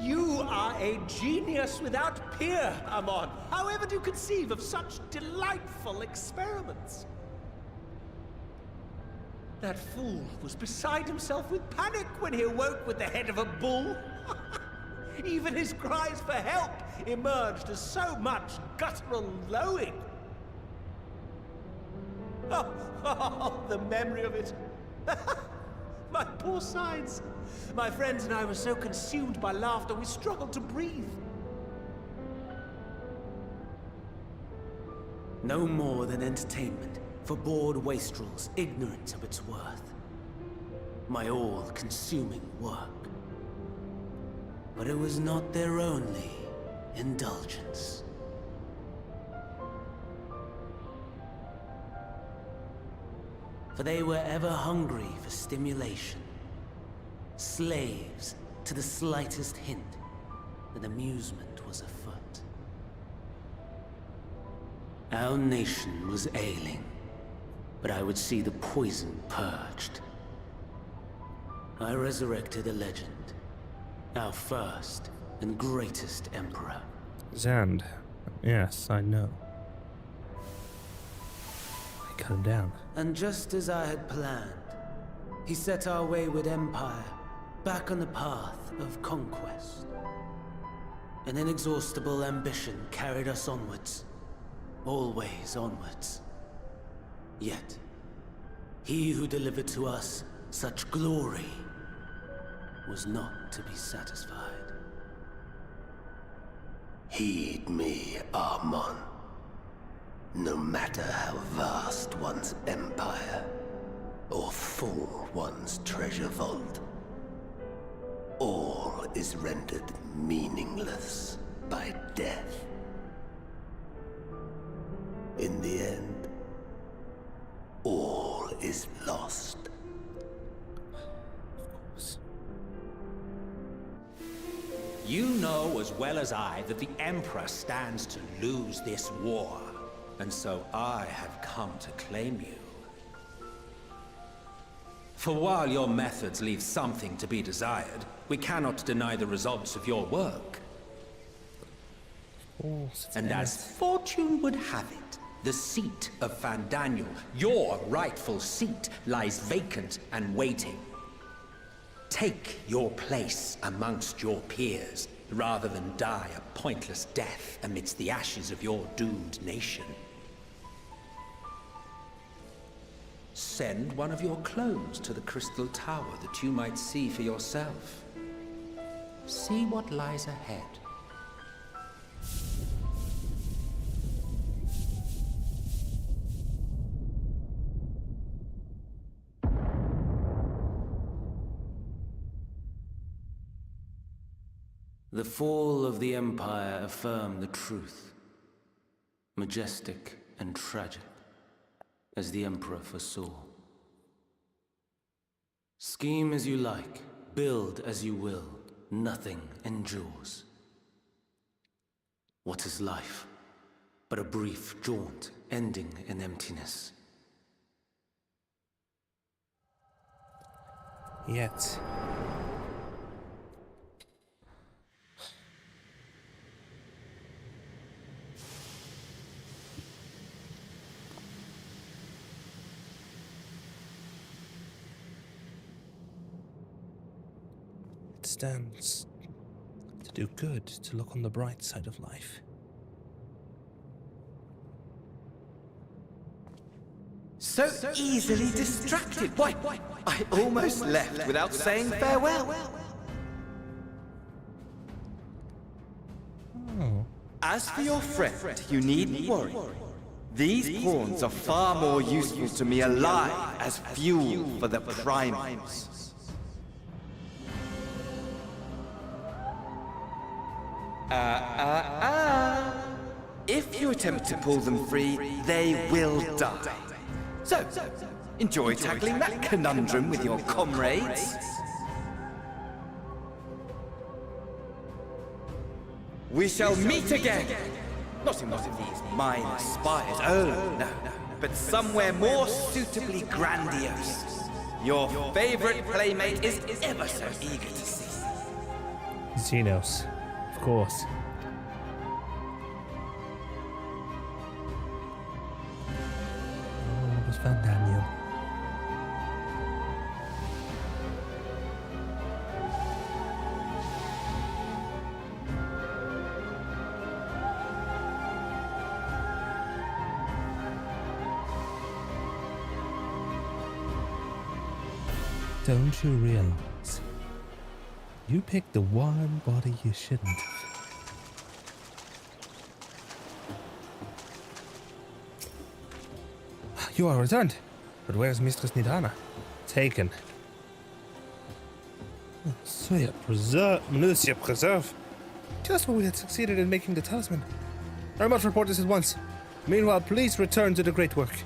You are a genius without peer, Amon. How ever do you conceive of such delightful experiments? That fool was beside himself with panic when he awoke with the head of a bull. Even his cries for help emerged as so much guttural lowing. Oh, the memory of it. My poor sides. My friends and I were so consumed by laughter, we struggled to breathe. No more than entertainment for bored wastrels ignorant of its worth. My all-consuming work. But it was not their only indulgence. For they were ever hungry for stimulation. Slaves to the slightest hint that amusement was afoot. Our nation was ailing, but I would see the poison purged. I resurrected a legend, our first and greatest emperor. Zand. Yes, I know. I cut him down. And just as I had planned, he set our wayward empire back on the path of conquest. An inexhaustible ambition carried us onwards, always onwards. Yet, he who delivered to us such glory was not to be satisfied. Heed me, Amon. No matter how vast one's empire, or full one's treasure vault. All is rendered meaningless by death. In the end, all is lost. You know as well as I that the Emperor stands to lose this war, and so I have come to claim you. For while your methods leave something to be desired, we cannot deny the results of your work. And as fortune would have it, the seat of Fandaniel, your rightful seat, lies vacant and waiting. Take your place amongst your peers, rather than die a pointless death amidst the ashes of your doomed nation. Send one of your clones to the Crystal Tower that you might see for yourself. See what lies ahead. The fall of the Empire affirmed the truth. Majestic and tragic, as the Emperor foresaw. Scheme as you like, build as you will, nothing endures. What is life but a brief jaunt ending in emptiness? Yet it stands to do good, to look on the bright side of life. So easily distracted. Why, I almost left without saying farewell. Oh. As for your friend, you needn't worry. These pawns are far more useful to me alive as fuel for the primals. If you attempt to pull them free, they will die. So, enjoy tackling that conundrum with your comrades. We shall meet again! Not in one of these minor spires, oh no, but somewhere more suitably grandiose. Your favorite playmate is ever so eager to see. Xenos, of course. Oh, it was Fandaniel. Don't you realize you picked the one body you shouldn't have? You are returned, but where's Mistress Nidana? Taken. Monsieur Preserve. Just when we had succeeded in making the talisman. I must report this at once. Meanwhile, please return to the great work.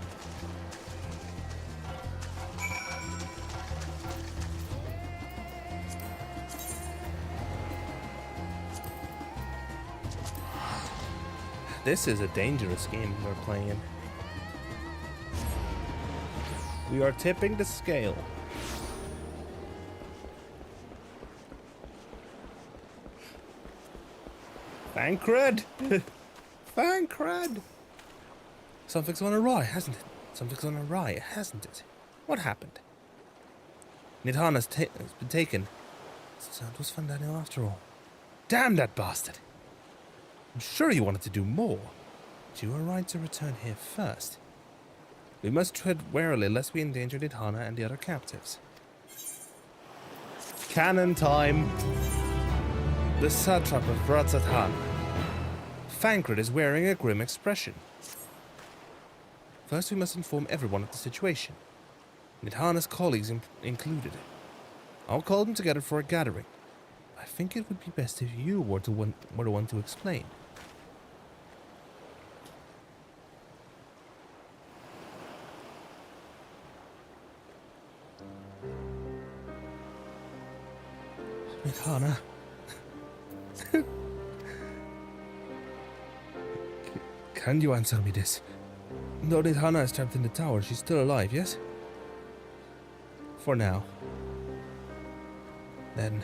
This is a dangerous game we're playing. We are tipping the scale. Thancred! Thancred! Something's gone awry, hasn't it? Something's gone awry, hasn't it? What happened? Nidhana's been taken. So it was Fandaniel after all. Damn that bastard! I'm sure he wanted to do more, but you were right to return here first. We must tread warily lest we endanger Nidhana and the other captives. Cannon time! The satrap of Bratzatan. Thancred is wearing a grim expression. First we must inform everyone of the situation. Nidhana's colleagues included. I'll call them together for a gathering. I think it would be best if you were the one to explain. Nidhana. Can you answer me this? Though Nidhana is trapped in the tower, she's still alive, yes? For now. Then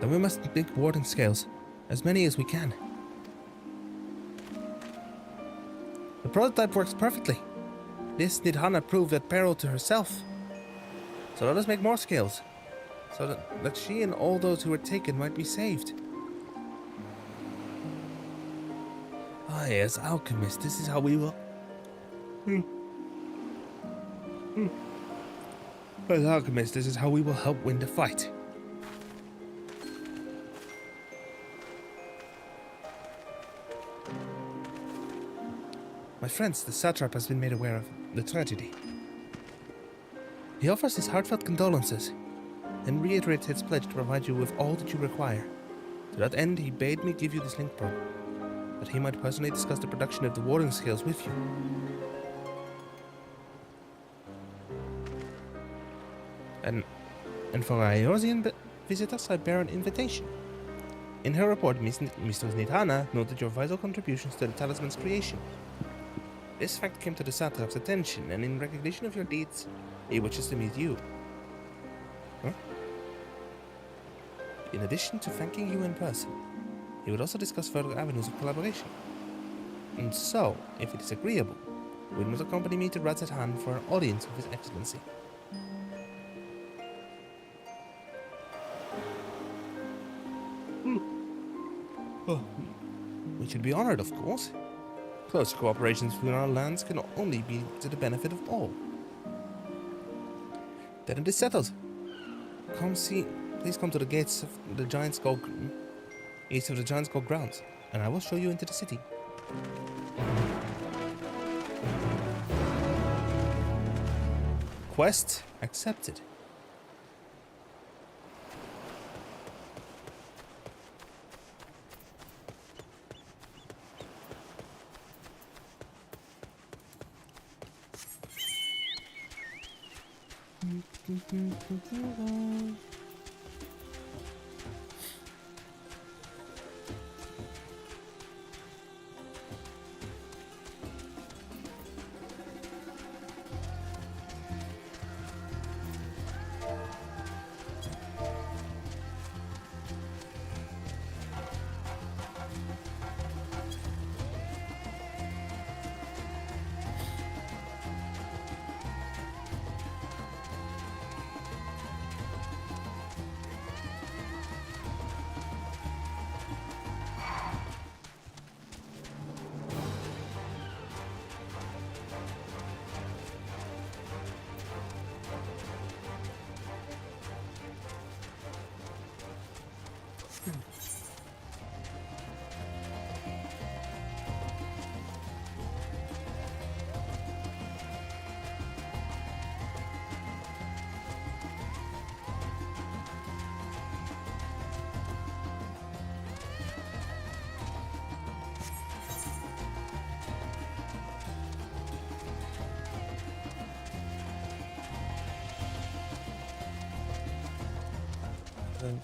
we must make warding scales. As many as we can. The prototype works perfectly. This Nidhana proved that peril to herself. So let us make more scales. So that she and all those who were taken might be saved. As alchemists, this is how we will... As alchemists, this is how we will help win the fight. My friends, the satrap has been made aware of the tragedy. He offers his heartfelt condolences and reiterates his pledge to provide you with all that you require. To that end, he bade me give you this link probe, that he might personally discuss the production of the warding scales with you. And for our Eorzean visitors, I bear an invitation. In her report, Mistress Nidhana noted your vital contributions to the talisman's creation. This fact came to the satrap's attention, and in recognition of your deeds, he wishes to meet you. Huh? In addition to thanking you in person, he would also discuss further avenues of collaboration. And so, if it is agreeable, we must accompany me to Radz-at-Han for an audience of His Excellency. Oh, we should be honored, of course. Close cooperation between our lands can only be to the benefit of all. Then it is settled. Please come to the gates of the Giant Skull, east of the Giant Skull grounds, and I will show you into the city. Quest accepted.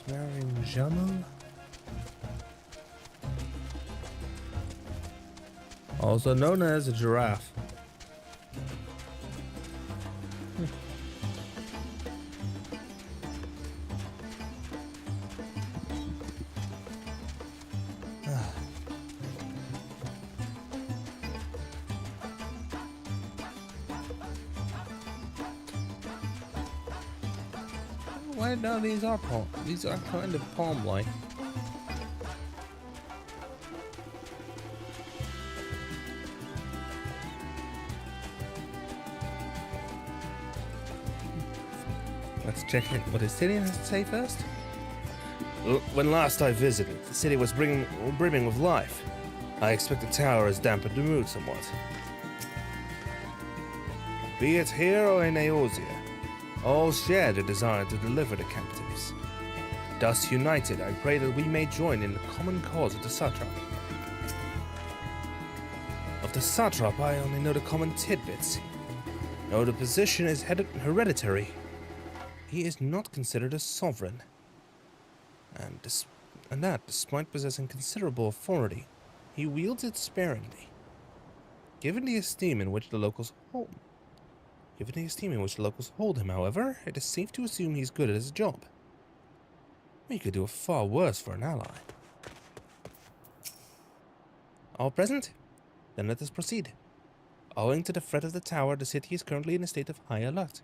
Marrying Jamal, also known as a giraffe. Why no? These are kind of palm-like. Let's check what the city has to say first. When last I visited, the city was brimming with life. I expect the tower has dampened the mood somewhat. Be it here or in Eorzea, all share the desire to deliver the captives. Thus united, I pray that we may join in the common cause of the satrap. Of the satrap, I only know the common tidbits. Though the position is hereditary, he is not considered a sovereign. And that, despite possessing considerable authority, he wields it sparingly. Given the esteem in which the locals hold him, however, it is safe to assume he's good at his job. We could do far worse for an ally. All present? Then let us proceed. Owing to the threat of the tower, the city is currently in a state of high alert,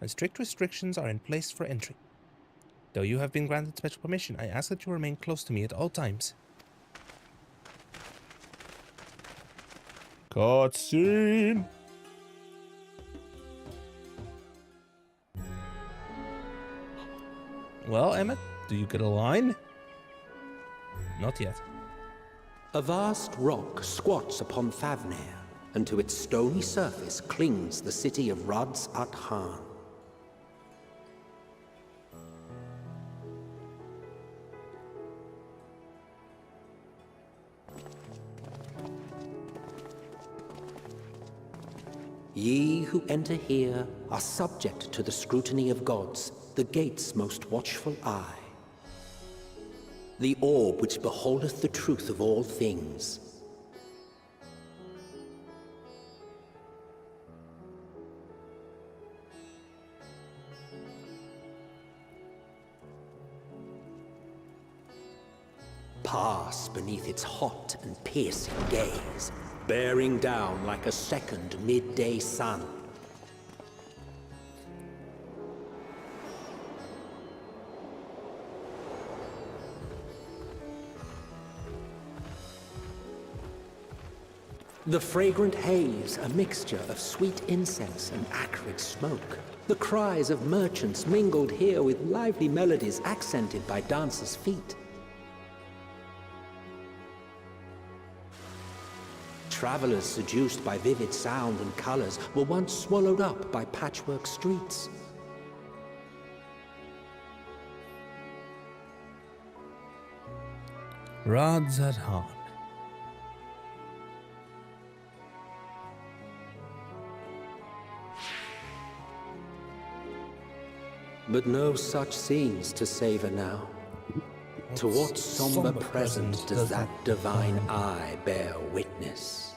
and strict restrictions are in place for entry. Though you have been granted special permission, I ask that you remain close to me at all times. Cutscene! Well, Emmett, do you get a line? Not yet. A vast rock squats upon Thavnair, and to its stony surface clings the city of Radz-at-Han. Ye who enter here are subject to the scrutiny of gods, the gate's most watchful eye. The orb which beholdeth the truth of all things. Pass beneath its hot and piercing gaze, bearing down like a second midday sun. The fragrant haze, a mixture of sweet incense and acrid smoke. The cries of merchants mingled here with lively melodies accented by dancers' feet. Travelers seduced by vivid sound and colors were once swallowed up by patchwork streets. Radz-at-Han. But no such scenes to savor now. To what somber present does that divine eye bear witness?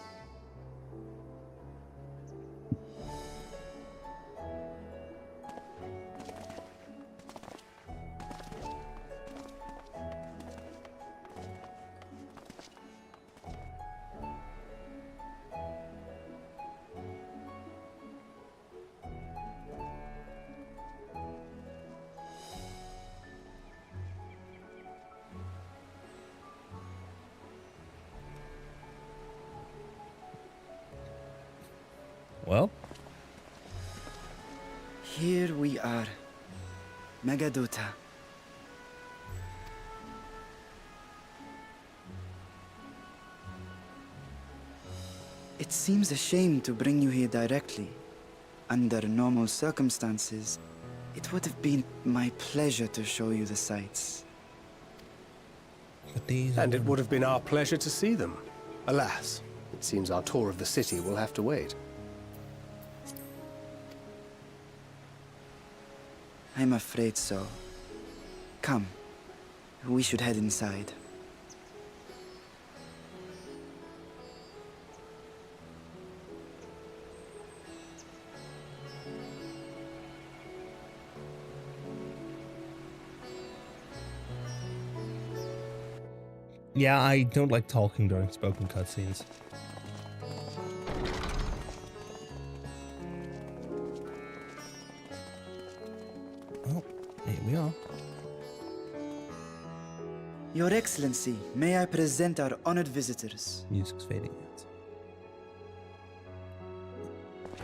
Well? Here we are. Megadota. It seems a shame to bring you here directly. Under normal circumstances, it would have been my pleasure to show you the sights. And it would have been our pleasure to see them. Alas, it seems our tour of the city will have to wait. I'm afraid so. Come, we should head inside. Yeah, I don't like talking during spoken cutscenes. Oh, here we are. Your Excellency, may I present our honored visitors? Music's fading out.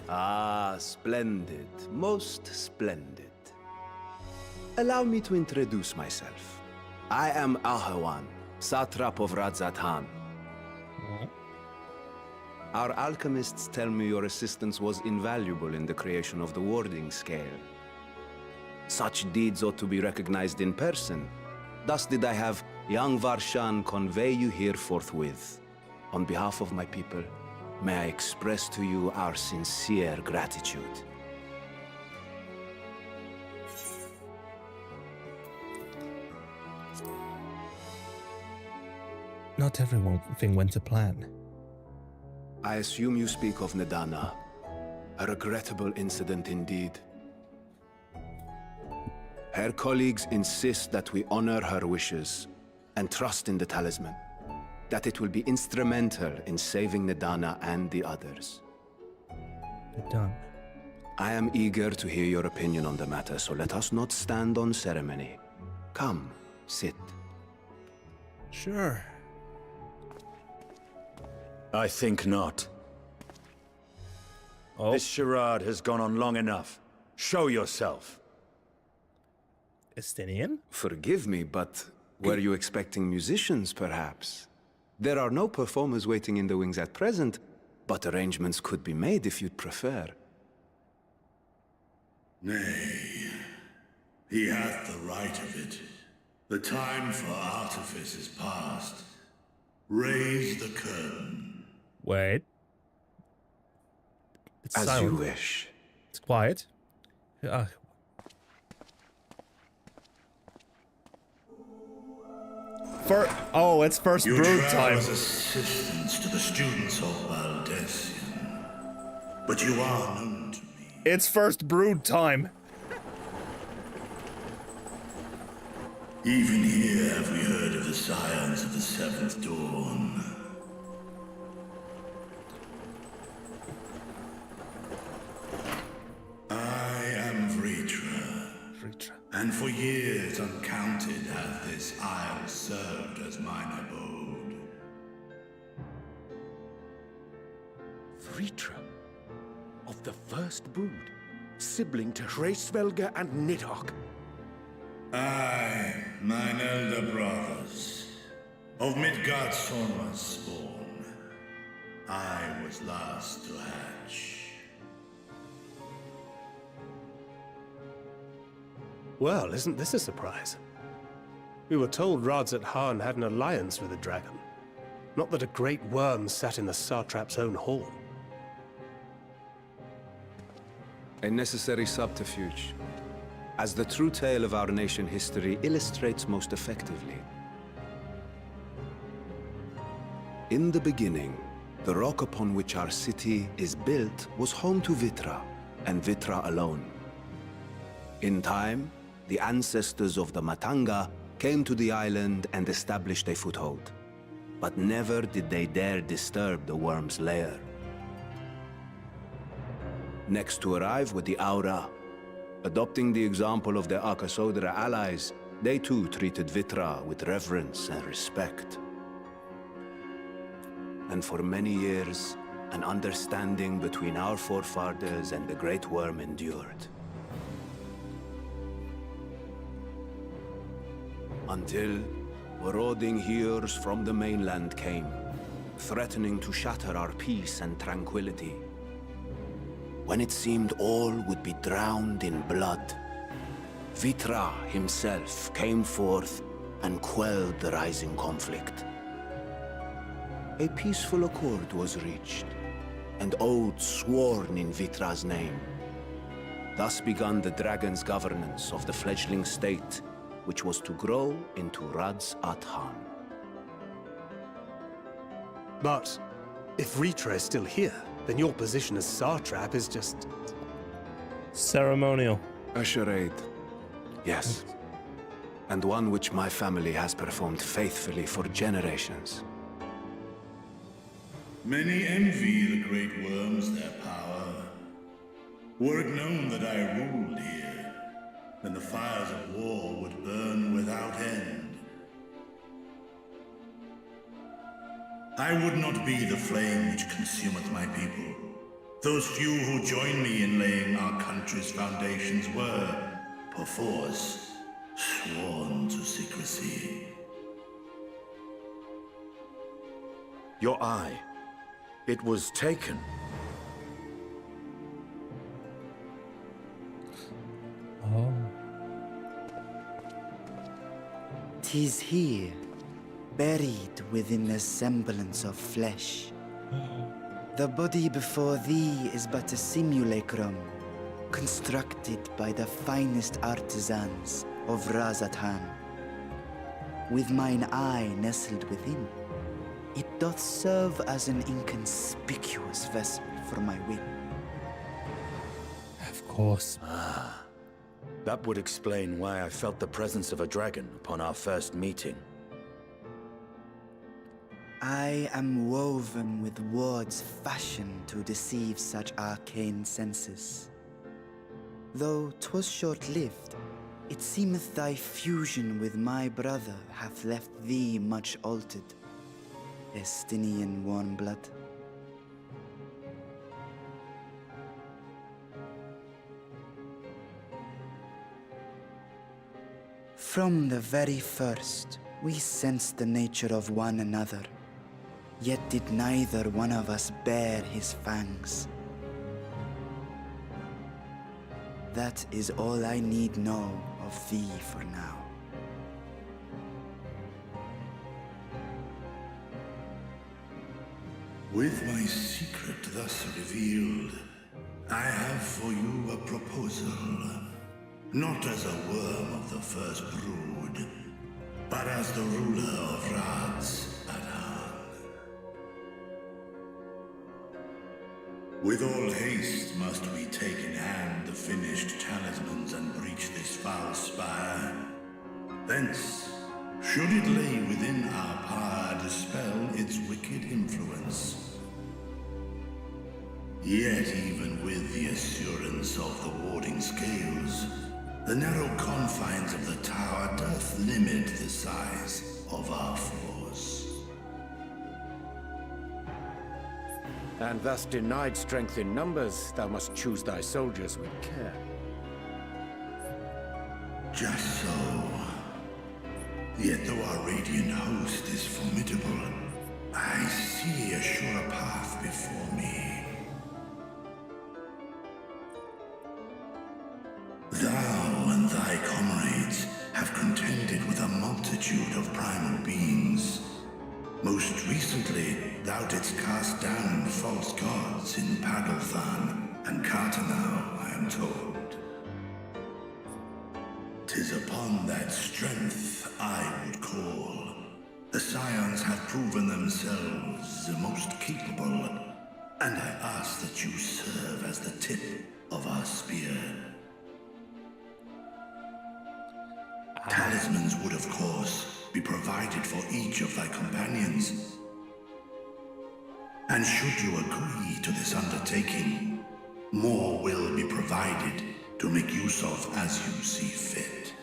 Ah, splendid. Most splendid. Allow me to introduce myself. I am Ahawan, Satrap of Radz-at-Han. Our alchemists tell me your assistance was invaluable in the creation of the warding scale. Such deeds ought to be recognized in person. Thus did I have young Varshan convey you here forthwith. On behalf of my people, may I express to you our sincere gratitude. Not everything went to plan. I assume you speak of Nadana. A regrettable incident indeed. Her colleagues insist that we honor her wishes and trust in the talisman, that it will be instrumental in saving Nadana and the others. Done. I am eager to hear your opinion on the matter, so let us not stand on ceremony. Come, sit. Sure. I think not. Oh. This charade has gone on long enough. Show yourself. Estinian? Forgive me, but were you expecting musicians, perhaps? There are no performers waiting in the wings at present, but arrangements could be made if you'd prefer. Nay, he hath the right of it. The time for artifice is past. Raise the curtain. Wait. It's As silent. you wish. It's quiet. Oh, it's first You brood travel time. as assistants to the students of Valdesian, but you are known to me. It's first brood time. Even here have we heard of the scions of the Seventh Dawn. I am Vritra. And for years uncounted hath this isle served as mine abode. Vritra, of the first brood, sibling to Hraesvelga and Nidhogg. Aye, mine elder brothers, of Midgard's Sorma's spawn, I was last to hatch. Well, isn't this a surprise? We were told Radzat Han had an alliance with a dragon. Not that a great worm sat in the satrap's own hall. A necessary subterfuge, as the true tale of our nation history illustrates most effectively. In the beginning, the rock upon which our city is built was home to Vitra, and Vitra alone. In time, the ancestors of the Matanga came to the island and established a foothold. But never did they dare disturb the worm's lair. Next to arrive were the Aura. Adopting the example of their Akasodra allies, they too treated Vitra with reverence and respect. And for many years, an understanding between our forefathers and the Great Worm endured. Until marauding heroes from the mainland came, threatening to shatter our peace and tranquility. When it seemed all would be drowned in blood, Vitra himself came forth and quelled the rising conflict. A peaceful accord was reached, and oaths sworn in Vitra's name. Thus began the dragon's governance of the fledgling state, which was to grow into Radzat Han. But if Vritra is still here, then your position as satrap is just... ceremonial. A charade. Yes. And one which my family has performed faithfully for generations. Many envy the great worms their power. Were it known that I ruled here, then the fires of war would burn without end. I would not be the flame which consumeth my people. Those few who join me in laying our country's foundations were, perforce, sworn to secrecy. Your eye. It was taken. Oh. 'Tis here, buried within a semblance of flesh. The body before thee is but a simulacrum, constructed by the finest artisans of Razathan. With mine eye nestled within, it doth serve as an inconspicuous vessel for my will. Of course. That would explain why I felt the presence of a dragon upon our first meeting. I am woven with words fashioned to deceive such arcane senses. Though 'twas short-lived, it seemeth thy fusion with my brother hath left thee much altered, Estinian warm blood. From the very first, we sensed the nature of one another, yet did neither one of us bare his fangs. That is all I need know of thee for now. With my secret thus revealed, I have for you a proposal. Not as a worm of the first brood, but as the ruler of Razathan. With all haste must we take in hand the finished talismans and breach this foul spire. Thence, should it lay within our power, dispel its wicked influence. Yet even with the assurance of the warding scales, the narrow confines of the tower doth limit the size of our force. And thus denied strength in numbers, thou must choose thy soldiers with care. Just so. Yet though our radiant host is formidable, I see a sure path before me. Thou and thy comrades have contended with a multitude of primal beings. Most recently, thou didst cast down false gods in Pagalthan and Cartanau, I am told. 'Tis upon that strength I would call. The Scions have proven themselves the most capable, and I ask that you serve as the tip of our spear. Talismans would, of course, be provided for each of thy companions. And should you agree to this undertaking, more will be provided to make use of as you see fit.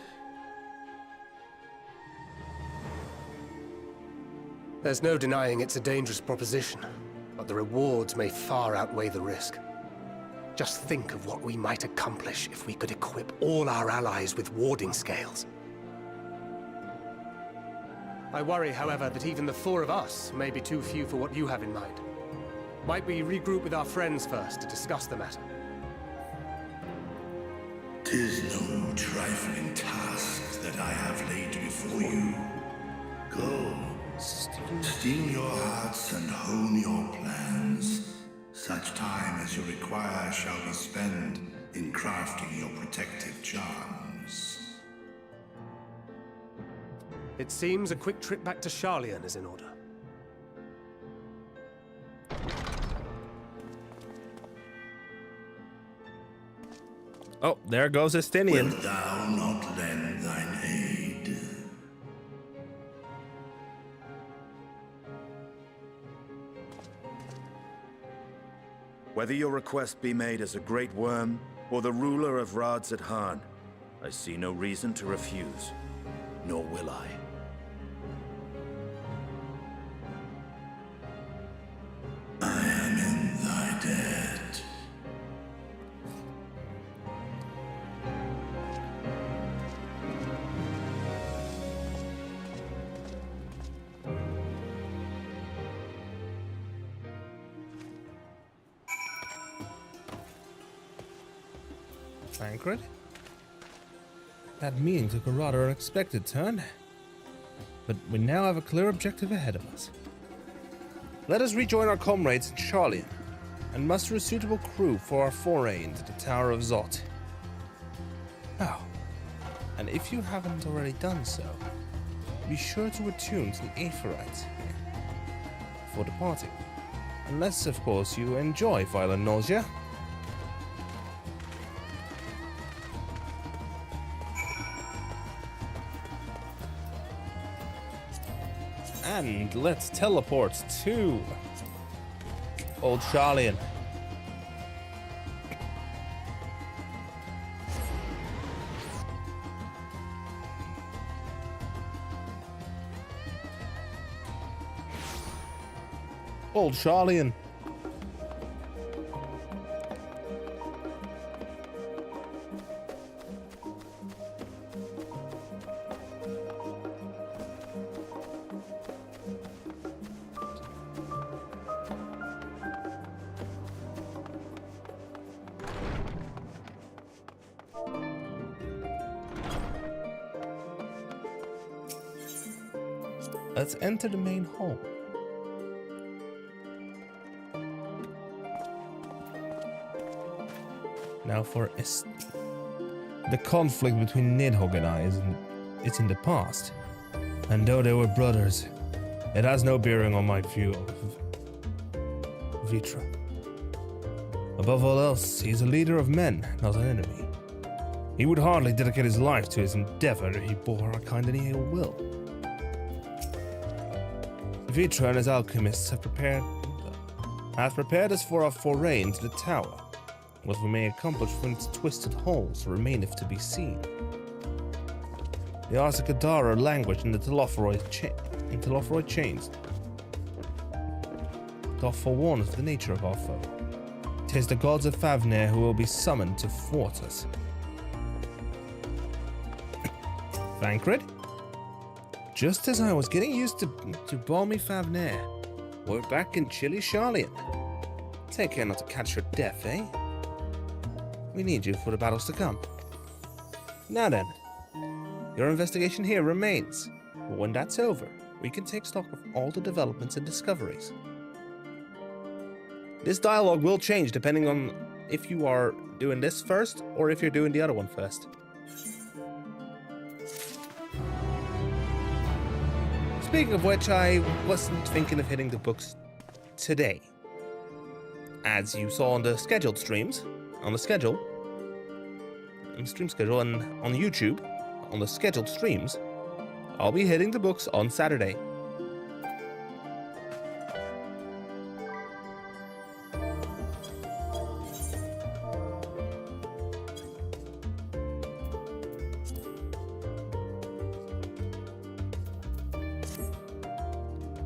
There's no denying it's a dangerous proposition, but the rewards may far outweigh the risk. Just think of what we might accomplish if we could equip all our allies with warding scales. I worry, however, that even the four of us may be too few for what you have in mind. Might we regroup with our friends first to discuss the matter? 'Tis no trifling task that I have laid before you. Go, steel your hearts and hone your plans. Such time as you require shall be spent in crafting your protective charms. It seems a quick trip back to Sharlayan is in order. Oh, there goes Estinian. Wilt thou not lend thine aid? Whether your request be made as a great worm or the ruler of Razathan, I see no reason to refuse, nor will I. I am in thy debt. Tancred? That meeting took a rather unexpected turn, but we now have a clear objective ahead of us. Let us rejoin our comrades in Charlian and muster a suitable crew for our foray into the Tower of Zot. Oh, and if you haven't already done so, be sure to attune to the Aetherites before departing. Unless, of course, you enjoy violent nausea. And let's teleport to Old Charlian. Old Charlian. Let's enter the main hall. Now for the conflict between Nidhogg and I is in the past. And though they were brothers, it has no bearing on my view of Vitra. Above all else, he's a leader of men, not an enemy. He would hardly dedicate his life to his endeavor if he bore our kind any ill will. Vitra and his alchemists have prepared us for our foray into the tower. What we may accomplish from its twisted halls remaineth to be seen. The Arsacadara language in the Telophoroid chains doth forewarn us the nature of our foe. 'Tis the gods of Favnir who will be summoned to thwart us. Thancred? Just as I was getting used to balmy Favnir, we're back in chilly Charlian. Take care not to catch your death, eh? We need you for the battles to come. Now then, your investigation here remains, but when that's over, we can take stock of all the developments and discoveries. This dialogue will change depending on if you are doing this first or if you're doing the other one first. Speaking of which, I wasn't thinking of hitting the books today. As you saw on the scheduled streams, on the stream schedule, and on YouTube, on the scheduled streams, I'll be hitting the books on Saturday.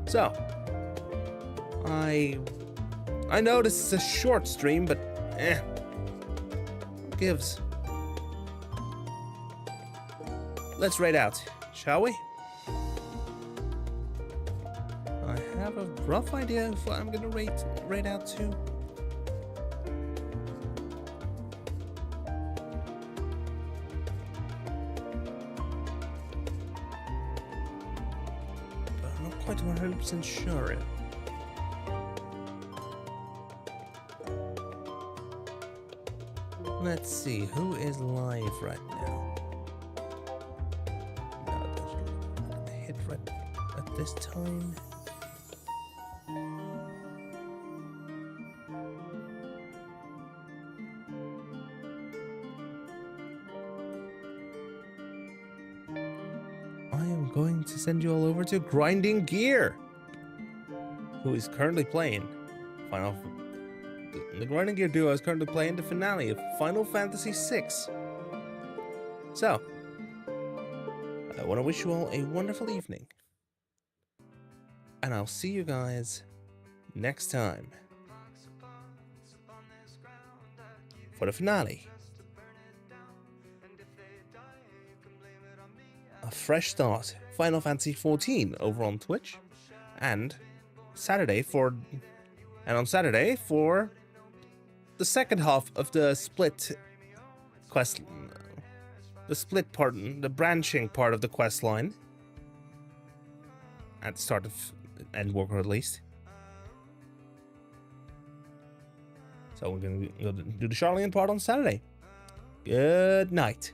So, I know this is a short stream, but gives. Let's raid out, shall we? I have a rough idea of what I'm gonna raid out to. But I'm not quite 100% sure. Let's see, who is live right now? No, that's gonna hit right at this time. I am going to send you all over to Grinding Gear, who is currently playing the Grinding Gear duo is currently playing the finale of Final Fantasy VI. So, I want to wish you all a wonderful evening. And I'll see you guys next time for the finale. A fresh start, Final Fantasy XIV over on Twitch, and on Saturday for the second half of the split quest, the split part, the branching part of the quest line. At the start of Endwalker, at least. So we're gonna go do the Charlene part on Saturday. Good night.